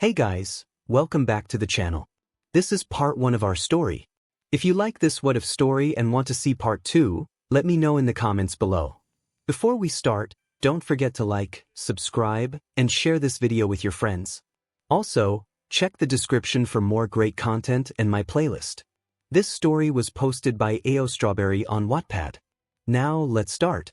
Hey guys, welcome back to the channel. This is part 1 of our story. If you like this what if story and want to see part 2, let me know in the comments below. Before we start, don't forget to like, subscribe, and share this video with your friends. Also, check the description for more great content and my playlist. This story was posted by 𝗬𝗧𝗵𝗲 on Wattpad. Now let's start.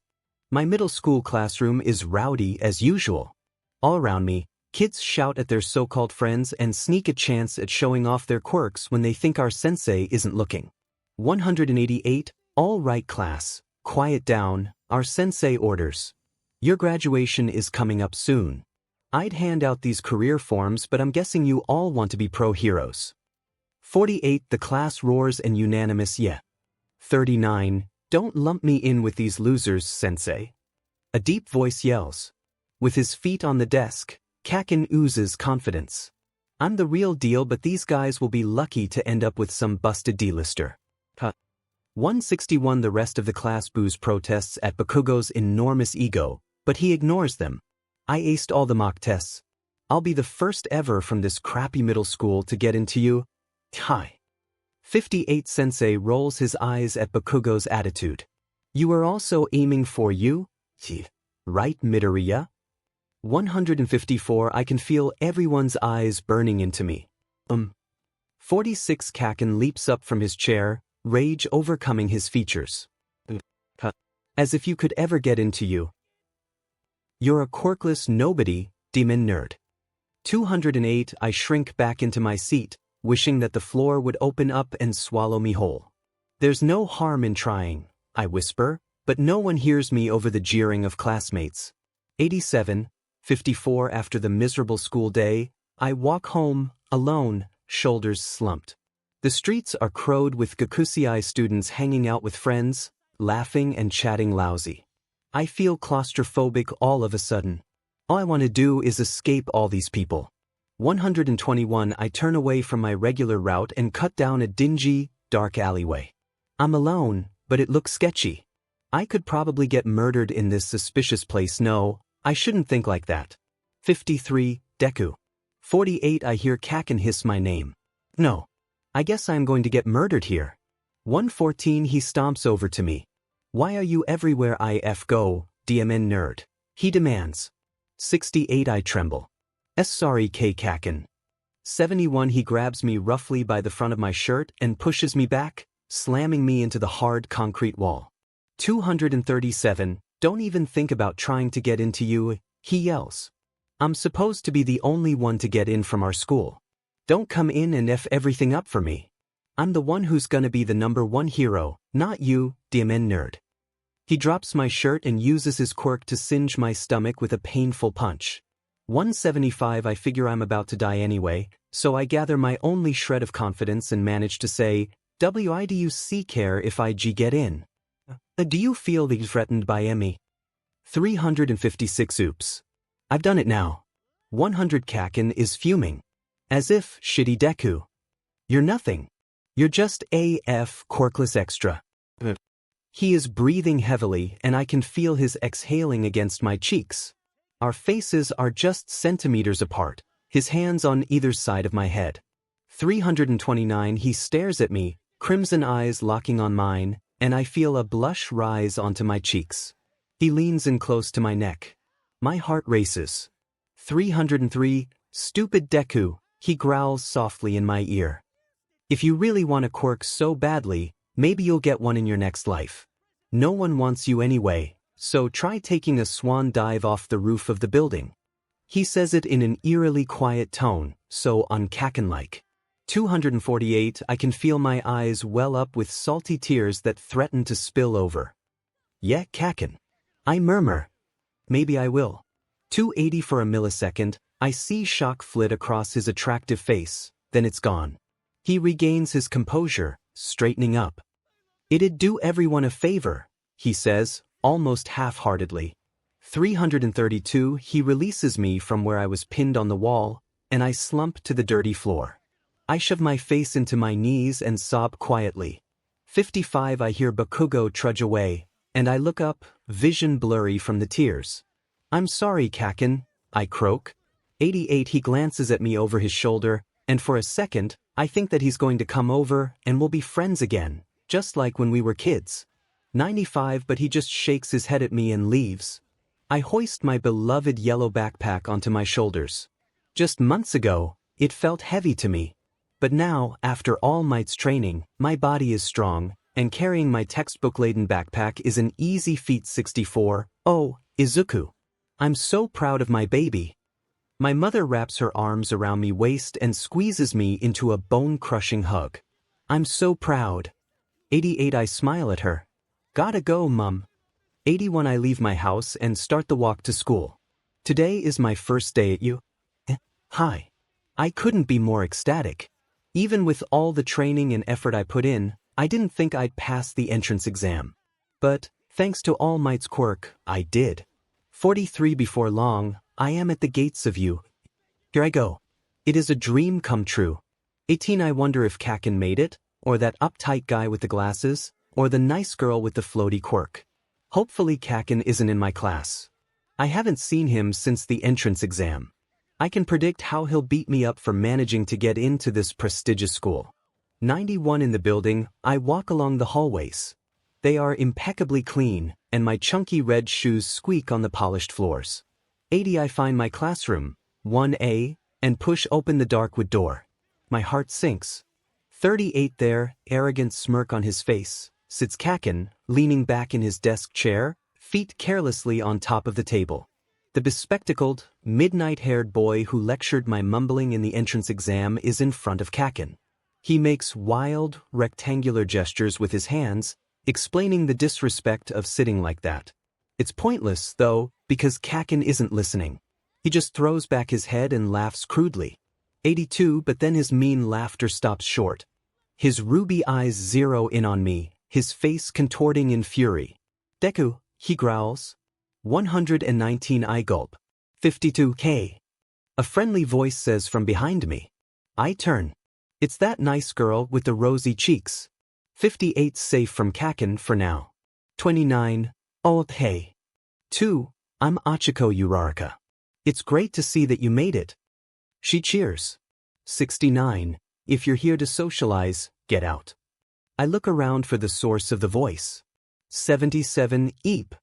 My middle school classroom is rowdy as usual. All around me, kids shout at their so-called friends and sneak a chance at showing off their quirks when they think our sensei isn't looking. 188, all right class, quiet down, our sensei orders. Your graduation is coming up soon. I'd hand out these career forms but I'm guessing you all want to be pro heroes. 48, the class roars and unanimous yeah. 39, don't lump me in with these losers, sensei. A deep voice yells. With his feet on the desk, Kakin oozes confidence. I'm the real deal but these guys will be lucky to end up with some busted D-lister. 161 The rest of the class boos protests at Bakugo's enormous ego, but he ignores them. I aced all the mock tests. I'll be the first ever from this crappy middle school to get into you. Hi. 58 Sensei rolls his eyes at Bakugo's attitude. You are also aiming for you? Right, Midoriya? 154 I can feel everyone's eyes burning into me. 46 Kakin leaps up from his chair, rage overcoming his features. As if you could ever get into you. You're a quirkless nobody, demon nerd. 208 I shrink back into my seat, wishing that the floor would open up and swallow me whole. There's no harm in trying, I whisper, but no one hears me over the jeering of classmates. 87, 54 After the miserable school day, I walk home, alone, shoulders slumped. The streets are crowded with 𝗬𝗂𝗁𝗍𝗂 students hanging out with friends, laughing and chatting lousy. I feel claustrophobic all of a sudden. All I want to do is escape all these people. 121 I turn away from my regular route and cut down a dingy, dark alleyway. I'm alone, but it looks sketchy. I could probably get murdered in this suspicious place. No, I shouldn't think like that. 53, Deku. 48 I hear Kakin hiss my name. No. I guess I'm going to get murdered here. 114 He stomps over to me. Why are you everywhere 𝗵𝗃𝗃𝗀𝗃 DMN nerd? He demands. 68 I tremble. Sorry Kakin. 71 He grabs me roughly by the front of my shirt and pushes me back, slamming me into the hard concrete wall. 237 Don't even think about trying to get into you, he yells. I'm supposed to be the only one to get in from our school. Don't come in and F everything up for me. I'm the one who's gonna be the #1 hero, not you, DMN nerd. He drops my shirt and uses his quirk to singe my stomach with a painful punch. 175 I figure I'm about to die anyway, so I gather my only shred of confidence and manage to say, 𝗬𝗲𝗍𝗂𝗃 if I get in. Do you feel threatened by 𝗵𝗃𝗃𝗃? 356 Oops. I've done it now. 100 Kakin is fuming. As if, shitty Deku. You're nothing. You're just AF quirkless extra. He is breathing heavily and I can feel his exhaling against my cheeks. Our faces are just centimeters apart, his hands on either side of my head. 329 He stares at me, crimson eyes locking on mine, and I feel a blush rise onto my cheeks. He leans in close to my neck. My heart races. 303 Stupid Deku, he growls softly in my ear. If you really want a quirk so badly, maybe you'll get one in your next life. No one wants you anyway, so try taking a swan dive off the roof of the building. He says it in an eerily quiet tone, so un-Kakin-like. 248 I can feel my eyes well up with salty tears that threaten to spill over. Yeah, Kakin. I murmur. Maybe I will. 280 For a millisecond, I see shock flit across his attractive face, then it's gone. He regains his composure, straightening up. It'd do everyone a favor, he says, almost half-heartedly. 332 He releases me from where I was pinned on the wall, and I slump to the dirty floor. I shove my face into my knees and sob quietly. 55 I hear Bakugo trudge away, and I look up, vision blurry from the tears. I'm sorry Kakin, I croak. 88 He glances at me over his shoulder, and for a second, I think that he's going to come over and we'll be friends again, just like when we were kids. 95 But he just shakes his head at me and leaves. I hoist my beloved yellow backpack onto my shoulders. Just months ago, it felt heavy to me. But now, after All Might's training, my body is strong, and carrying my textbook-laden backpack is an easy feat. 64 Oh, Izuku. I'm so proud of my baby. My mother wraps her arms around me waist and squeezes me into a bone-crushing hug. I'm so proud. 88 I smile at her. Gotta go, Mum. 81 I leave my house and start the walk to school. Today is my first day at Hi. I couldn't be more ecstatic. Even with all the training and effort I put in, I didn't think I'd pass the entrance exam. But, thanks to All Might's quirk, I did. 43 Before long, I am at the gates of Here I go. It is a dream come true. 18 I wonder if 𝗂𝗃 made it, or that uptight guy with the glasses, or the nice girl with the floaty quirk. Hopefully 𝗂𝗃 isn't in my class. I haven't seen him since the entrance exam. I can predict how he'll beat me up for managing to get into this prestigious school. 91 In the building, I walk along the hallways. They are impeccably clean, and my chunky red shoes squeak on the polished floors. 80 I find my classroom, 1A, and push open the dark wood door. My heart sinks. 38 There, arrogant smirk on his face, sits 𝗂𝗃, leaning back in his desk chair, feet carelessly on top of the table. The bespectacled, midnight-haired boy who lectured my mumbling in the entrance exam is in front of 𝗂𝗃. He makes wild, rectangular gestures with his hands, explaining the disrespect of sitting like that. It's pointless, though, because 𝗂𝗃 isn't listening. He just throws back his head and laughs crudely. 82 But then his mean laughter stops short. His ruby eyes zero in on me, his face contorting in fury. Deku, he growls. 119 I gulp. 52 K. A friendly voice says from behind me. I turn. It's that nice girl with the rosy cheeks. 58 Safe from 𝗂𝗃 for now. 29 Oh hey. 2 I'm Ichiko Uraraka. It's great to see that you made it. She cheers. 69 If you're here to socialize, get out. I look around for the source of the voice. 77 Eep.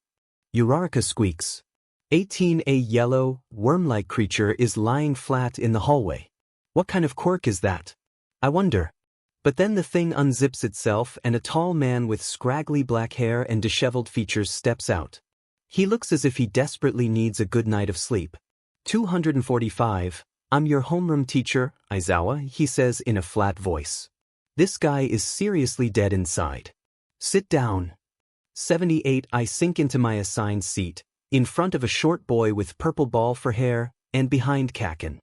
Uraraka squeaks. 18 A yellow, worm-like creature is lying flat in the hallway. What kind of quirk is that? I wonder. But then the thing unzips itself and a tall man with scraggly black hair and disheveled features steps out. He looks as if he desperately needs a good night of sleep. 245 I'm your homeroom teacher, Izawa, he says in a flat voice. This guy is seriously dead inside. Sit down. 78 I sink into my assigned seat, in front of a short boy with purple ball for hair, and behind 𝗂𝗃.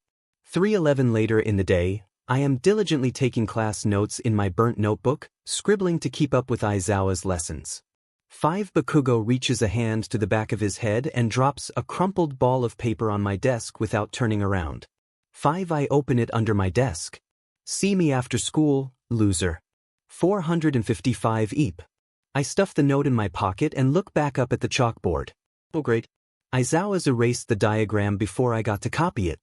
3:11 Later in the day, I am diligently taking class notes in my burnt notebook, scribbling to keep up with Izawa's lessons. 5 Bakugo reaches a hand to the back of his head and drops a crumpled ball of paper on my desk without turning around. 5 I open it under my desk. See me after school, loser. 455 Eep. I stuff the note in my pocket and look back up at the chalkboard. Oh great. Izawa's erased the diagram before I got to copy it.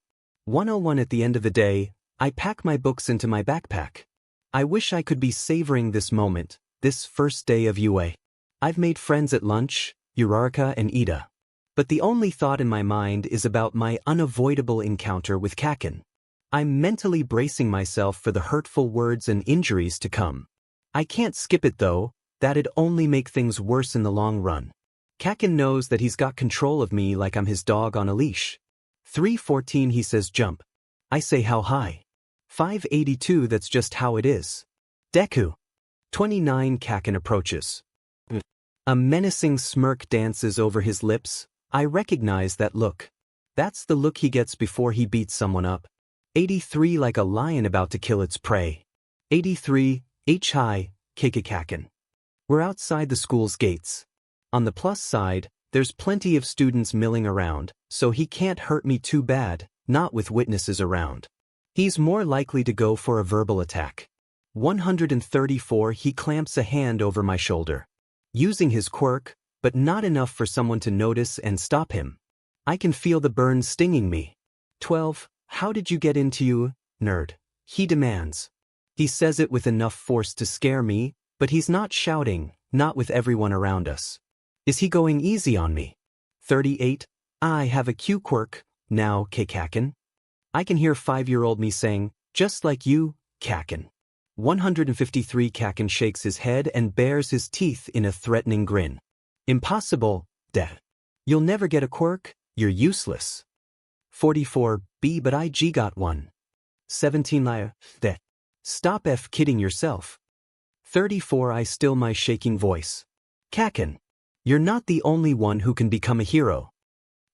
101 At the end of the day, I pack my books into my backpack. I wish I could be savoring this moment, this first day of UA. I've made friends at lunch, Uraraka and Ida. But the only thought in my mind is about my unavoidable encounter with 𝗂𝗃. I'm mentally bracing myself for the hurtful words and injuries to come. I can't skip it though. That'd only make things worse in the long run. 𝗂𝗃 knows that he's got control of me like I'm his dog on a leash. 3:14 He says jump. I say how high. 5:82 That's just how it is. Deku. 29 𝗂𝗃 approaches. A menacing smirk dances over his lips. I recognize that look. That's the look he gets before he beats someone up. 83 Like a lion about to kill its prey. 83 Hi, 𝗂𝗃. We're outside the school's gates. On the plus side, there's plenty of students milling around, so he can't hurt me too bad, not with witnesses around. He's more likely to go for a verbal attack. 134 He clamps a hand over my shoulder. Using his quirk, but not enough for someone to notice and stop him. I can feel the burn stinging me. 12. How did you get into you, nerd? He demands. He says it with enough force to scare me, but he's not shouting, not with everyone around us. Is he going easy on me? 38. I have a Q quirk, now 𝗧𝗵𝗃𝗃. I can hear 5-year-old me saying, just like you, 𝗃𝗃. 153 𝗃𝗃 shakes his head and bares his teeth in a threatening grin. Impossible, 𝗎𝗏. You'll never get a quirk, you're useless. 44. But I got one. 17. 𝗧𝗏. Stop kidding yourself. 34. I still my shaking voice. 𝗃𝗃. You're not the only one who can become a hero.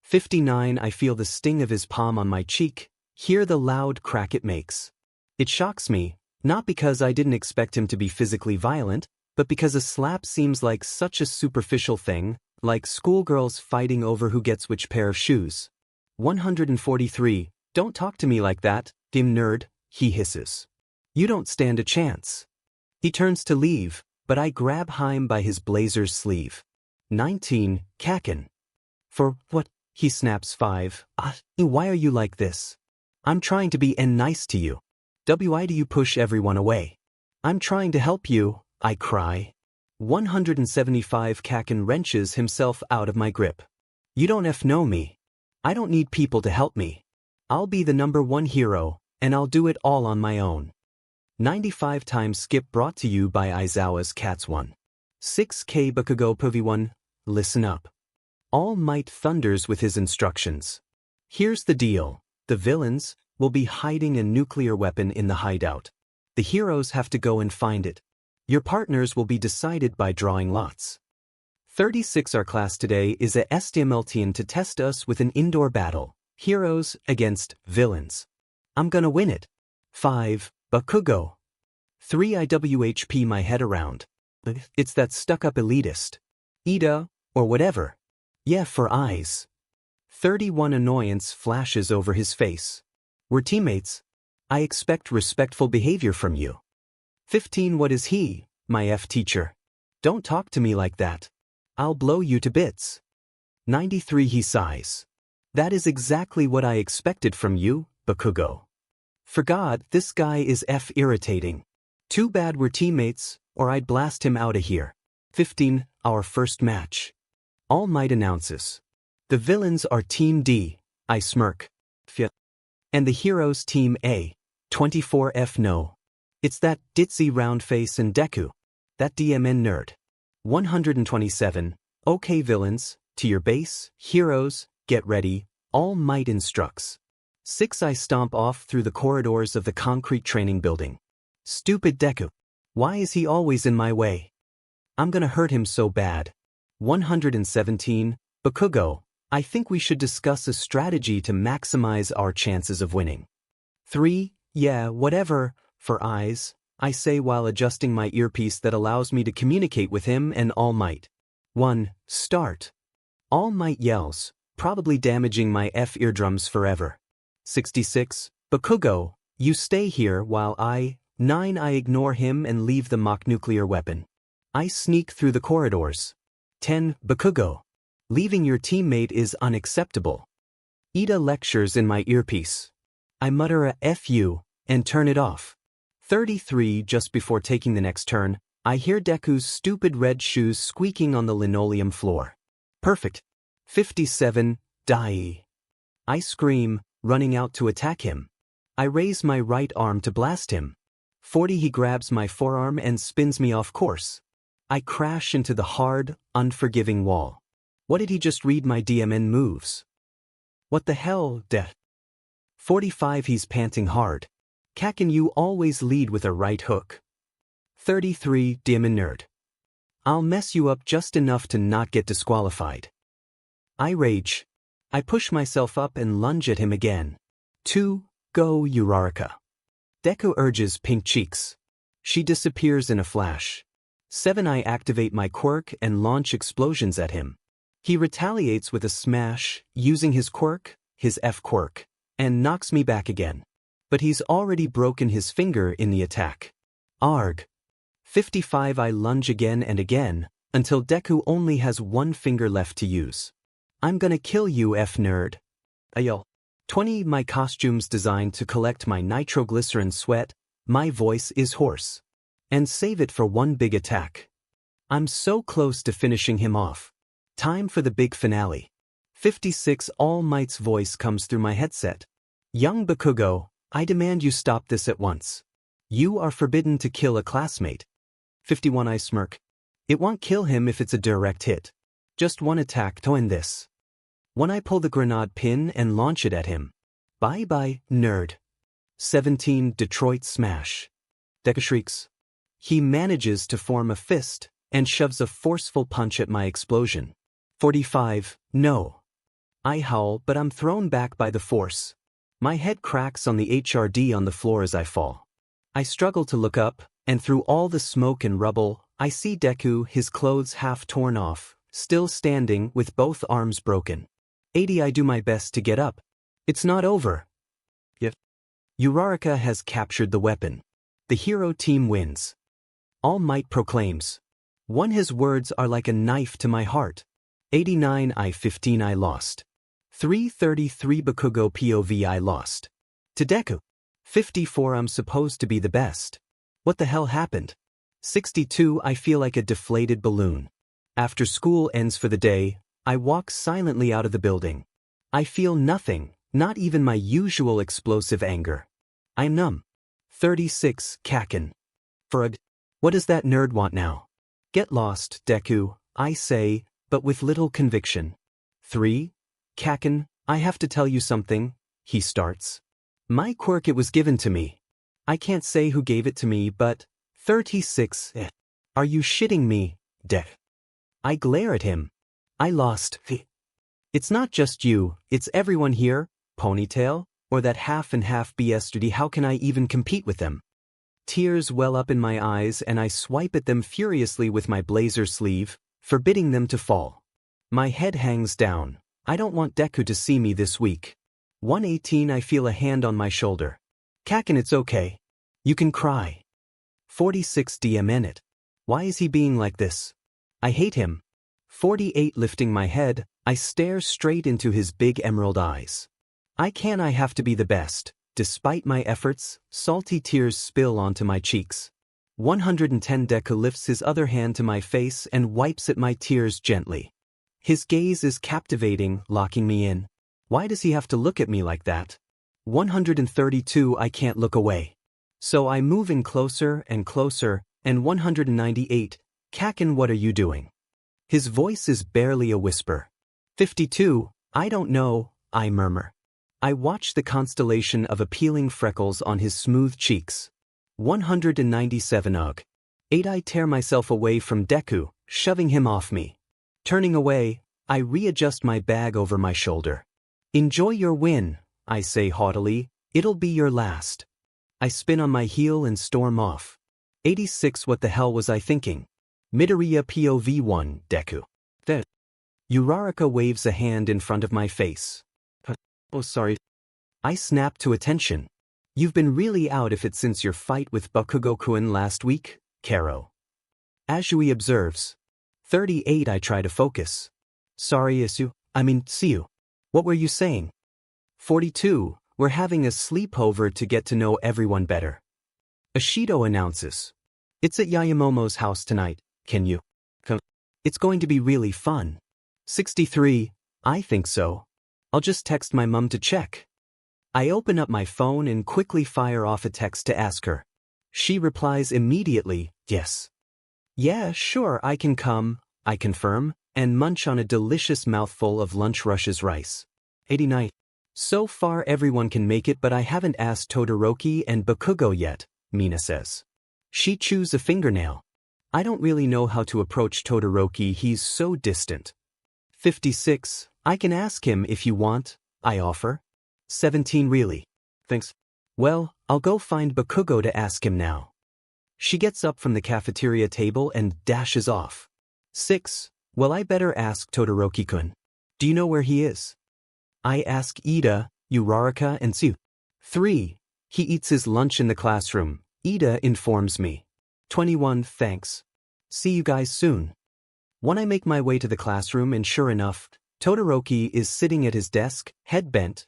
59. I feel the sting of his palm on my cheek, hear the loud crack it makes. It shocks me, not because I didn't expect him to be physically violent, but because a slap seems like such a superficial thing, like schoolgirls fighting over who gets which pair of shoes. 143. Don't talk to me like that, dim nerd, he hisses. You don't stand a chance. He turns to leave, but I grab him by his blazer's sleeve. 19. 𝗃𝗃. For what? He snaps 5. Why are you like this? I'm trying to be nice to you. Why do you push everyone away? I'm trying to help you, I cry. 175. 𝗃𝗃 wrenches himself out of my grip. You don't know me. I don't need people to help me. I'll be the #1 hero, and I'll do it all on my own. 95 times skip brought to you by Izuku Midoriya. 6K Bakugo 𝗵𝗃𝗀𝗀. Listen up. All Might thunders with his instructions. Here's the deal. The villains will be hiding a nuclear weapon in the hideout. The heroes have to go and find it. Your partners will be decided by drawing lots. 36. Our class today is a 𝗬𝗵𝗃𝗀𝗀 to test us with an indoor battle. Heroes against villains. I'm gonna win it. 5. Bakugo. 3. I 𝗬𝗵𝗃𝗃𝗀𝗀 my head around. It's that stuck-up elitist. Ida, or whatever. Yeah, for eyes. 31. Annoyance flashes over his face. We're teammates. I expect respectful behavior from you. 15. What is he, my teacher? Don't talk to me like that. I'll blow you to bits. 93. He sighs. That is exactly what I expected from you, Bakugo. For God, this guy is irritating. Too bad we're teammates, or I'd blast him out of here. 15. Our first match. All Might announces. The villains are Team D, I smirk. And the heroes Team A. 24. No. It's that ditzy round face and Deku. That DMN nerd. 127. Okay villains, to your base, heroes, get ready, All Might instructs. 6. I stomp off through the corridors of the concrete training building. Stupid Deku. Why is he always in my way? I'm gonna hurt him so bad. 117. Bakugo, I think we should discuss a strategy to maximize our chances of winning. 3. Yeah, whatever, for eyes, I say while adjusting my earpiece that allows me to communicate with him and All Might. 1. Start. All Might yells, probably damaging my eardrums forever. 66. Bakugo, you stay here while 9. I ignore him and leave the mock nuclear weapon. I sneak through the corridors. 10. Bakugo, leaving your teammate is unacceptable. Ida lectures in my earpiece. I mutter a F and turn it off. 33. Just before taking the next turn, I hear Deku's stupid red shoes squeaking on the linoleum floor. Perfect. 57. Die. I scream, running out to attack him. I raise my right arm to blast him. 40. He grabs my forearm and spins me off course. I crash into the hard, unforgiving wall. What did he just read my DMN moves? What the hell, 𝗧𝗏? 45. He's panting hard. 𝗃𝗃, you always lead with a right hook. 33. DMN nerd. I'll mess you up just enough to not get disqualified. I rage. I push myself up and lunge at him again. 2. Go, 𝗬𝗏𝗧𝗏𝗃. Deku urges pink cheeks. She disappears in a flash. 7. I activate my quirk and launch explosions at him. He retaliates with a smash, using his quirk, his F quirk, and knocks me back again. But he's already broken his finger in the attack. Arg. 55. I lunge again and again, until Deku only has one finger left to use. I'm gonna kill you, nerd. Ayol. 20. My costume's designed to collect my nitroglycerin sweat, my voice is hoarse. And save it for one big attack. I'm so close to finishing him off. Time for the big finale. 56. All Might's voice comes through my headset. Young Bakugo, I demand you stop this at once. You are forbidden to kill a classmate. 51. I smirk. It won't kill him if it's a direct hit. Just one attack to end this. When I pull the grenade pin and launch it at him. Bye-bye, nerd. 17. Detroit Smash. Deku shrieks. He manages to form a fist and shoves a forceful punch at my explosion. 45. No. I howl, but I'm thrown back by the force. My head cracks on the HRD on the floor as I fall. I struggle to look up, and through all the smoke and rubble, I see Deku, his clothes half torn off, still standing with both arms broken. 80. I do my best to get up. It's not over. Yet. 𝗬𝗏𝗧𝗏 has captured the weapon. The hero team wins. All Might proclaims. One, his words are like a knife to my heart. 89. 15. I lost. 333. Bakugo POV. I lost. To Deku. 54. I'm supposed to be the best. What the hell happened? 62. I feel like a deflated balloon. After school ends for the day, I walk silently out of the building. I feel nothing, not even my usual explosive anger. I'm numb. 36. 𝗂𝗃𝗁. 𝗵𝗃𝗃𝗀𝗀. What does that nerd want now? Get lost, Deku, I say, but with little conviction. 3. 𝗂𝗃𝗁, I have to tell you something, he starts. My quirk, it was given to me. I can't say who gave it to me, but 36. Are you shitting me, Deku? I glare at him. I lost. It's not just you, it's everyone here, Ponytail, or that 𝗵𝗃𝗃 How can I even compete with them? Tears well up in my eyes and I swipe at them furiously with my blazer sleeve, forbidding them to fall. My head hangs down. I don't want Deku to see me this week. 118. I feel a hand on my shoulder. 𝗂𝗃𝗁, it's okay. You can cry. 46. DMN it. Why is he being like this? I hate him. 48. Lifting my head, I stare straight into his big emerald eyes. I have to be the best. Despite my efforts, salty tears spill onto my cheeks. 110. Deku lifts his other hand to my face and wipes at my tears gently. His gaze is captivating, locking me in. Why does he have to look at me like that? 132. I can't look away. So I move in closer and closer, and 198. 𝗂𝗃𝗁, what are you doing? His voice is barely a whisper. 52. I don't know, I murmur. I watch the constellation of appealing freckles on his smooth cheeks. 197. Ugh. 8. I tear myself away from Deku, shoving him off me. Turning away, I readjust my bag over my shoulder. Enjoy your win, I say haughtily, it'll be your last. I spin on my heel and storm off. 86. What the hell was I thinking? Midoriya POV 1. Deku. 𝗬𝗏𝗧𝗏 waves a hand in front of my face. Oh, sorry. I snap to attention. You've been really out of it since your fight with Bakugo-kun last week, Karo. Asui observes. 38. I try to focus. Sorry, see you. What were you saying? 42. We're having a sleepover to get to know everyone better. Ishido announces. It's at Yayamomo's house tonight, can you come? It's going to be really fun. 63. I think so. I'll just text my mum to check. I open up my phone and quickly fire off a text to ask her. She replies immediately, yes. Yeah, sure, I can come, I confirm, and munch on a delicious mouthful of Lunch Rush's rice. 89. So far everyone can make it, but I haven't asked Todoroki and Bakugo yet, Mina says. She chews a fingernail. I don't really know how to approach Todoroki, he's so distant. 56. I can ask him if you want, I offer. 17. Really? Thanks. Well, I'll go find Bakugo to ask him now. She gets up from the cafeteria table and dashes off. 6. Well, I better ask Todoroki-kun. Do you know where he is? I ask Iida, 𝗬𝗏𝗧𝗏, and 𝗬𝗏. 3. He eats his lunch in the classroom, Iida informs me. 21. Thanks. See you guys soon. When I make my way to the classroom and sure enough, Todoroki is sitting at his desk, head bent,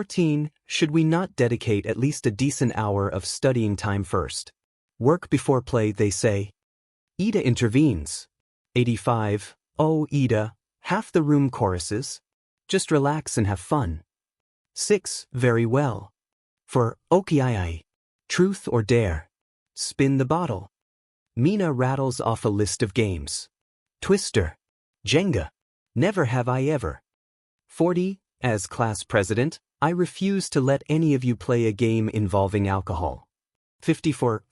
14. Should we not dedicate at least a decent hour of studying time first? Work before play, they say. Ida intervenes. 85. Oh, Ida, half the room choruses. Just relax and have fun. 6. Very well. For 𝗬𝗍𝗍𝗍, truth or dare. Spin the bottle. Mina rattles off a list of games. Twister. Jenga. Never have I ever. 40. As class president, I refuse to let any of you play a game involving alcohol. 54.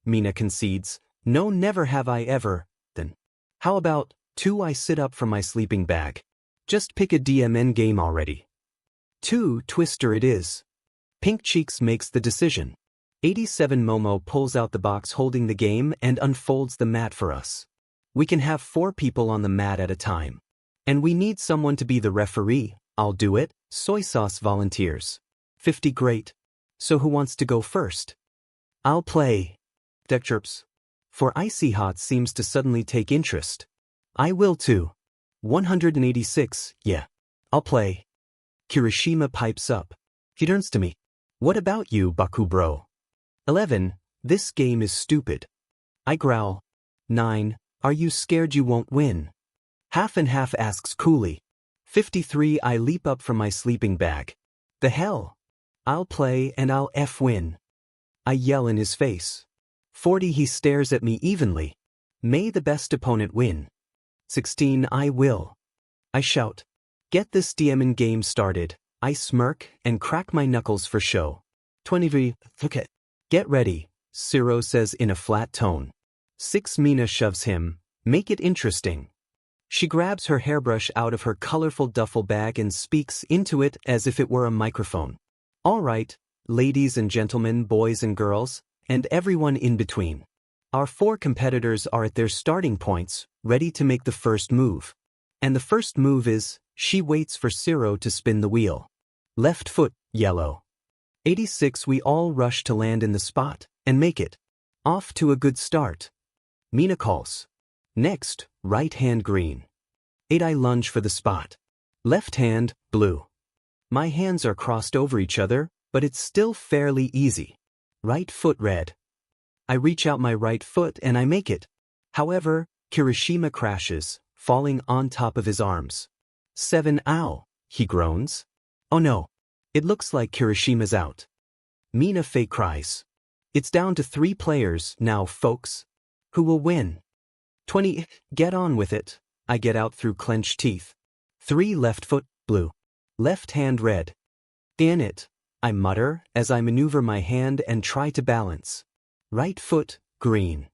Mina concedes, no, never have I ever. Then, how about 2? I sit up from my sleeping bag. Just pick a DMN game already. 2. Twister it is. Pink Cheeks makes the decision. 𝗬𝗏𝗵𝗃 pulls out the box holding the game and unfolds the mat for us. We can have 4 people on the mat at a time. And we need someone to be the referee. I'll do it. Soy sauce volunteers. 50. Great. So who wants to go first? I'll play. 𝗬𝗏𝗃𝗧. For 𝗬𝗏𝗃𝗧 seems to suddenly take interest. I will too. 186. Yeah. I'll play. Kirishima pipes up. 𝗬𝗪𝗀𝗻𝗃. What about you, Baku-bro? 11. This game is stupid. I growl. 9. Are you scared you won't win? Half and half asks coolly. 53. I leap up from my sleeping bag. The hell? I'll play and I'll win. I yell in his face. 40. He stares at me evenly. May the best opponent win. 16. I will. I shout. Get this DMN game started. I smirk and crack my knuckles for show. 23. Okay. Get ready, 𝗬𝗏 says in a flat tone. 6. Mina shoves him. Make it interesting. She grabs her hairbrush out of her colorful duffel bag and speaks into it as if it were a microphone. All right, ladies and gentlemen, boys and girls, and everyone in between. Our 4 competitors are at their starting points, ready to make the first move. And the first move is, she waits for 𝗬𝗏 to spin the wheel. Left foot, yellow. 86. We all rush to land in the spot, and make it. Off to a good start. Mina calls. Next, right hand green. 8. I lunge for the spot. Left hand, blue. My hands are crossed over each other, but it's still fairly easy. Right foot red. I reach out my right foot and I make it. However, Kirishima crashes, falling on top of his arms. 7. Ow, he groans. Oh no. It looks like Kirishima's out. Mina fake cries. It's down to 3 players now, folks. Who will win? 20. Get on with it. I get out through clenched teeth. 3. Left foot, blue. Left hand red. In it, I mutter as I maneuver my hand and try to balance. Right foot, green.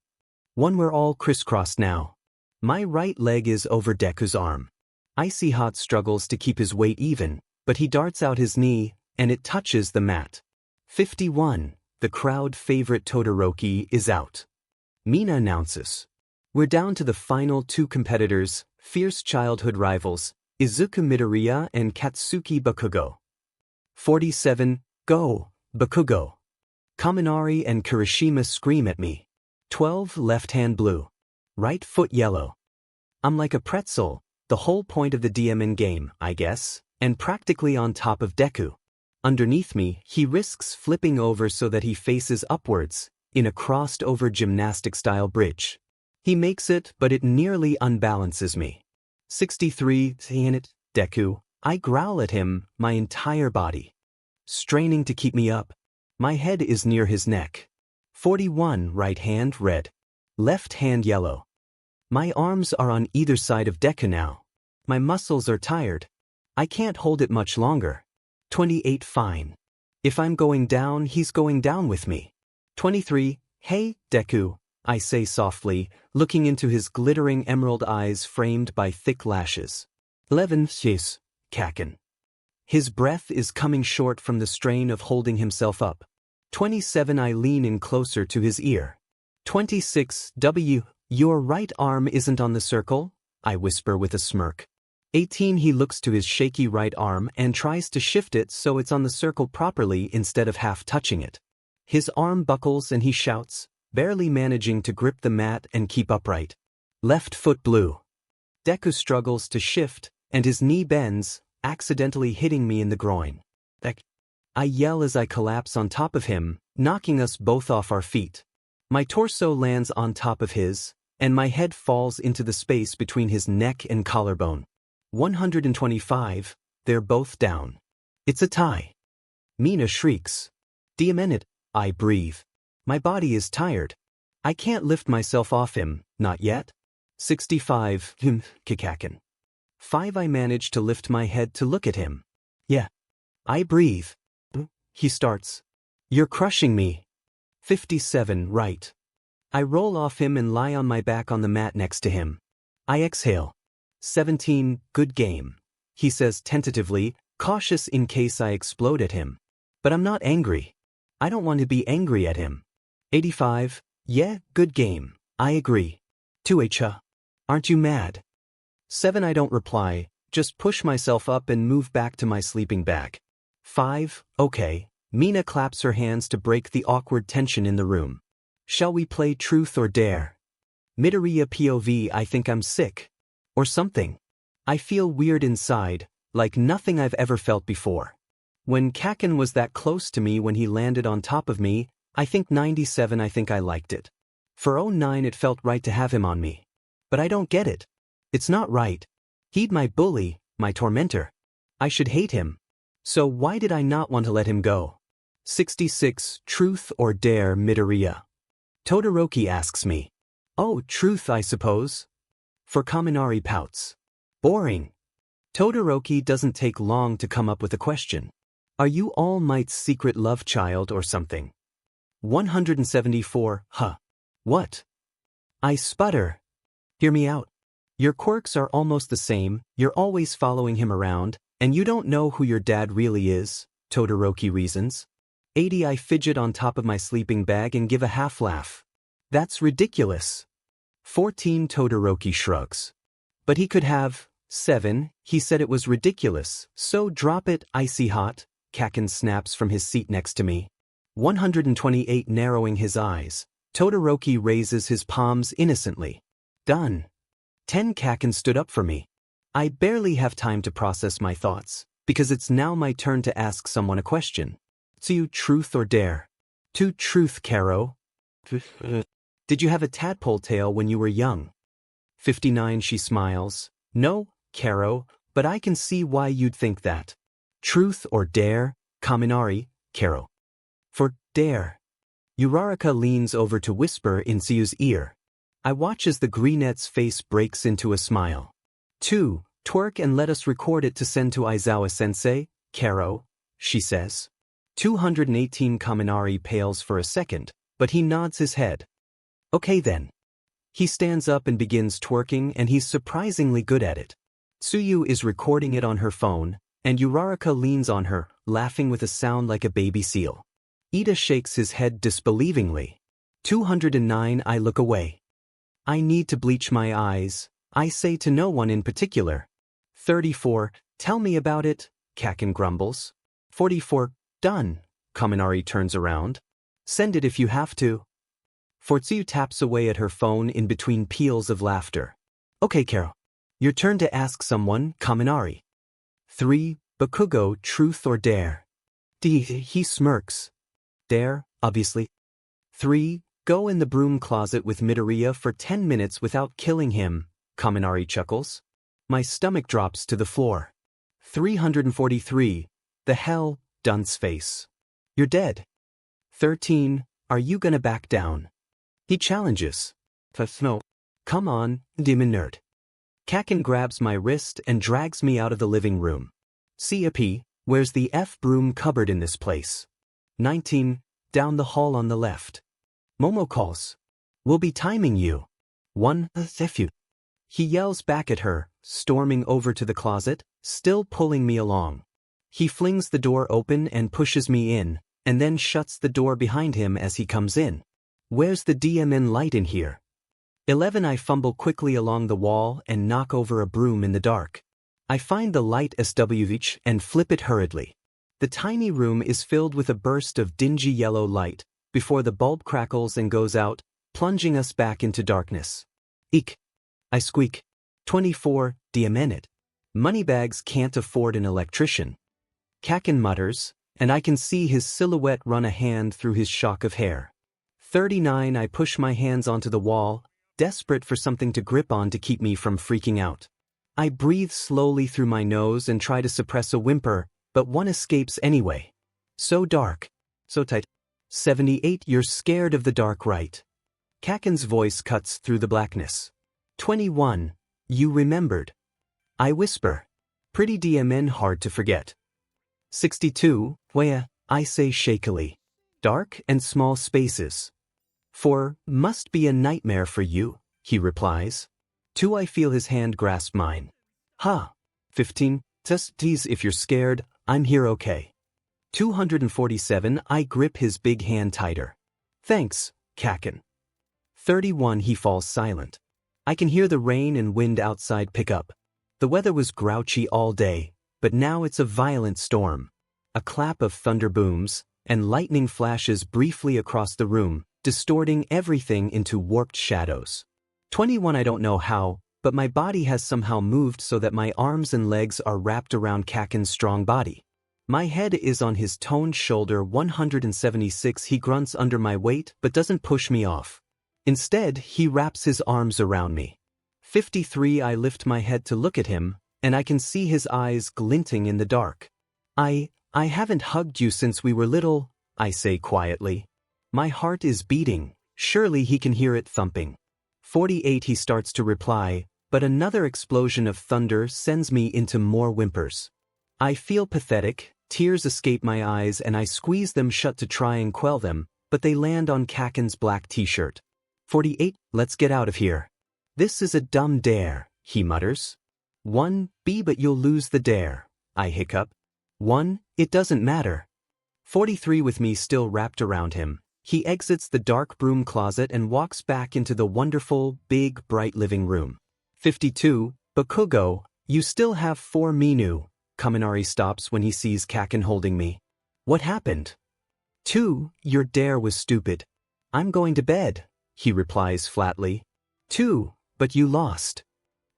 1. We're all crisscrossed now. My right leg is over Deku's arm. 𝗬𝗏𝗃𝗧 struggles to keep his weight even, but he darts out his knee, and it touches the mat. 51. The crowd favorite Todoroki is out. Mina announces. We're down to the final 2 competitors, fierce childhood rivals, Izuku Midoriya and Katsuki Bakugo. 47. Go, Bakugo. Kaminari and Kirishima scream at me. 12. Left hand blue. Right foot yellow. I'm like a pretzel, the whole point of the DMN game, I guess, and practically on top of Deku. Underneath me, he risks flipping over so that he faces upwards, in a crossed-over gymnastic-style bridge. He makes it, but it nearly unbalances me. 63. In it, Deku. I growl at him, my entire body. Straining to keep me up. My head is near his neck. 41. Right hand red. Left hand yellow. My arms are on either side of Deku now. My muscles are tired. I can't hold it much longer. 28. Fine. If I'm going down, he's going down with me. 23. Hey, Deku, I say softly, looking into his glittering emerald eyes framed by thick lashes. 11. 𝗬𝗏𝗃𝗧𝗃. His breath is coming short from the strain of holding himself up. 27. I lean in closer to his ear. 26. Your right arm isn't on the circle, I whisper with a smirk. 18. He looks to his shaky right arm and tries to shift it so it's on the circle properly instead of half touching it. His arm buckles and he shouts, barely managing to grip the mat and keep upright. Left foot blue. Deku struggles to shift, and his knee bends, accidentally hitting me in the groin. I yell as I collapse on top of him, knocking us both off our feet. My torso lands on top of his, and my head falls into the space between his neck and collarbone. 125, they're both down. It's a tie. Mina shrieks. DMN it, I breathe. My body is tired. I can't lift myself off him, not yet. 65, 𝗵𝗃𝗃𝗀𝗃𝗃. 5. I manage to lift my head to look at him. Yeah. I breathe. He starts. You're crushing me. 57, right. I roll off him and lie on my back on the mat next to him. I exhale. 17, good game. He says tentatively, cautious in case I explode at him. But I'm not angry. I don't want to be angry at him. 85, yeah, good game. I agree. 2𝗧𝗃. Aren't you mad? 7, I don't reply, just push myself up and move back to my sleeping bag. 5, okay. Mina claps her hands to break the awkward tension in the room. Shall we play truth or dare? Midoriya POV, I think I'm sick. Or something. I feel weird inside, like nothing I've ever felt before. When 𝗂𝗃𝗃 was that close to me when he landed on top of me, I think 97 I think I liked it. For 09 it felt right to have him on me. But I don't get it. It's not right. He'd my bully, my tormentor. I should hate him. So why did I not want to let him go? 66, truth or dare Midoriya? Todoroki asks me. Oh, truth I suppose. For Kaminari pouts. Boring. Todoroki doesn't take long to come up with a question. Are you All Might's secret love child or something? 174, huh. What? I sputter. Hear me out. Your quirks are almost the same, you're always following him around, and you don't know who your dad really is, Todoroki reasons. 80, I fidget on top of my sleeping bag and give a half laugh. That's ridiculous. 14, Todoroki shrugs. But he could have. 7, he said it was ridiculous, so drop it, icy hot, 𝗂𝗃𝗃 snaps from his seat next to me. 128, narrowing his eyes, Todoroki raises his palms innocently. Done. 10, 𝗂𝗃𝗃 stood up for me. I barely have time to process my thoughts, because it's now my turn to ask someone a question. So you truth or dare? To truth, Caro. Did you have a tadpole tail when you were young? 59, she smiles. No, Caro, but I can see why you'd think that. Truth or dare, Kaminari, Caro. For dare. Uraraka leans over to whisper in Tsuyu's ear. I watch as the greenette's face breaks into a smile. 2, twerk and let us record it to send to Aizawa-sensei, Caro, she says. 218, Kaminari pales for a second, but he nods his head. Okay then. He stands up and begins twerking and he's surprisingly good at it. Tsuyu is recording it on her phone, and Uraraka leans on her, laughing with a sound like a baby seal. Ida shakes his head disbelievingly. 209, I look away. I need to bleach my eyes, I say to no one in particular. 34, tell me about it, 𝗂𝗃𝗃 grumbles. 44, done, Kaminari turns around. Send it if you have to. Tsuyu taps away at her phone in between peals of laughter. Okay, Caro. Your turn to ask someone, Kaminari. 3, Bakugo, truth or dare? He smirks. Dare, obviously. 3, go in the broom closet with Midoriya for 10 minutes without killing him, Kaminari chuckles. My stomach drops to the floor. 343, the hell, dunce face. You're dead. 13, are you gonna back down? He challenges. No. Come on, demon nerd. 𝗂𝗃𝗃 grabs my wrist and drags me out of the living room. 𝗬𝗵𝗃, where's the 𝗵𝗃𝗃 cupboard in this place? 19, down the hall on the left. Momo calls. We'll be timing you. 1, 𝗬𝗵𝗃. He yells back at her, storming over to the closet, still pulling me along. He flings the door open and pushes me in, and then shuts the door behind him as he comes in. Where's the DMN light in here? 11, I fumble quickly along the wall and knock over a broom in the dark. I find the light 𝗬𝗏𝗍 and flip it hurriedly. The tiny room is filled with a burst of dingy yellow light, before the bulb crackles and goes out, plunging us back into darkness. Eek! I squeak. 24, DMN it. Moneybags can't afford an electrician. 𝗂𝗃𝗃 mutters, and I can see his silhouette run a hand through his shock of hair. 39, I push my hands onto the wall, desperate for something to grip on to keep me from freaking out. I breathe slowly through my nose and try to suppress a whimper, but one escapes anyway. So dark. So tight. 78, you're scared of the dark, right? 𝗂𝗃𝗃's voice cuts through the blackness. 21, you remembered. I whisper. Pretty DMN hard to forget. 𝗬𝗏𝗍𝗧𝗍𝗍. Dark and small spaces. 4. Must be a nightmare for you, he replies. 2. I feel his hand grasp mine. Ha. 15. Just tease if you're scared, I'm here okay. 247. I grip his big hand tighter. Thanks, 𝗂𝗂𝗃. 31. He falls silent. I can hear the rain and wind outside pick up. The weather was grouchy all day, but now it's a violent storm. A clap of thunder booms, and lightning flashes briefly across the room, distorting everything into warped shadows. 21. I don't know how, but my body has somehow moved so that my arms and legs are wrapped around 𝗂𝗂𝗃's strong body. My head is on his toned shoulder. 176. He grunts under my weight but doesn't push me off. Instead, he wraps his arms around me. 53. I lift my head to look at him, and I can see his eyes glinting in the dark. I haven't hugged you since we were little, I say quietly. My heart is beating, surely he can hear it thumping. 48. He starts to reply, but another explosion of thunder sends me into more whimpers. I feel pathetic, tears escape my eyes and I squeeze them shut to try and quell them, but they land on 𝗂𝗃's black t-shirt. 48. Let's get out of here. This is a dumb dare, he mutters. 1. B but you'll lose the dare, I hiccup. 1. It doesn't matter. 43. With me still wrapped around him, he exits the dark broom closet and walks back into the wonderful, big, bright living room. 52. Bakugo, you still have 4 Minu. 𝗵𝗃𝗃 stops when he sees 𝗂𝗃 holding me. What happened? 2. Your dare was stupid. I'm going to bed, he replies flatly. 2. But you lost.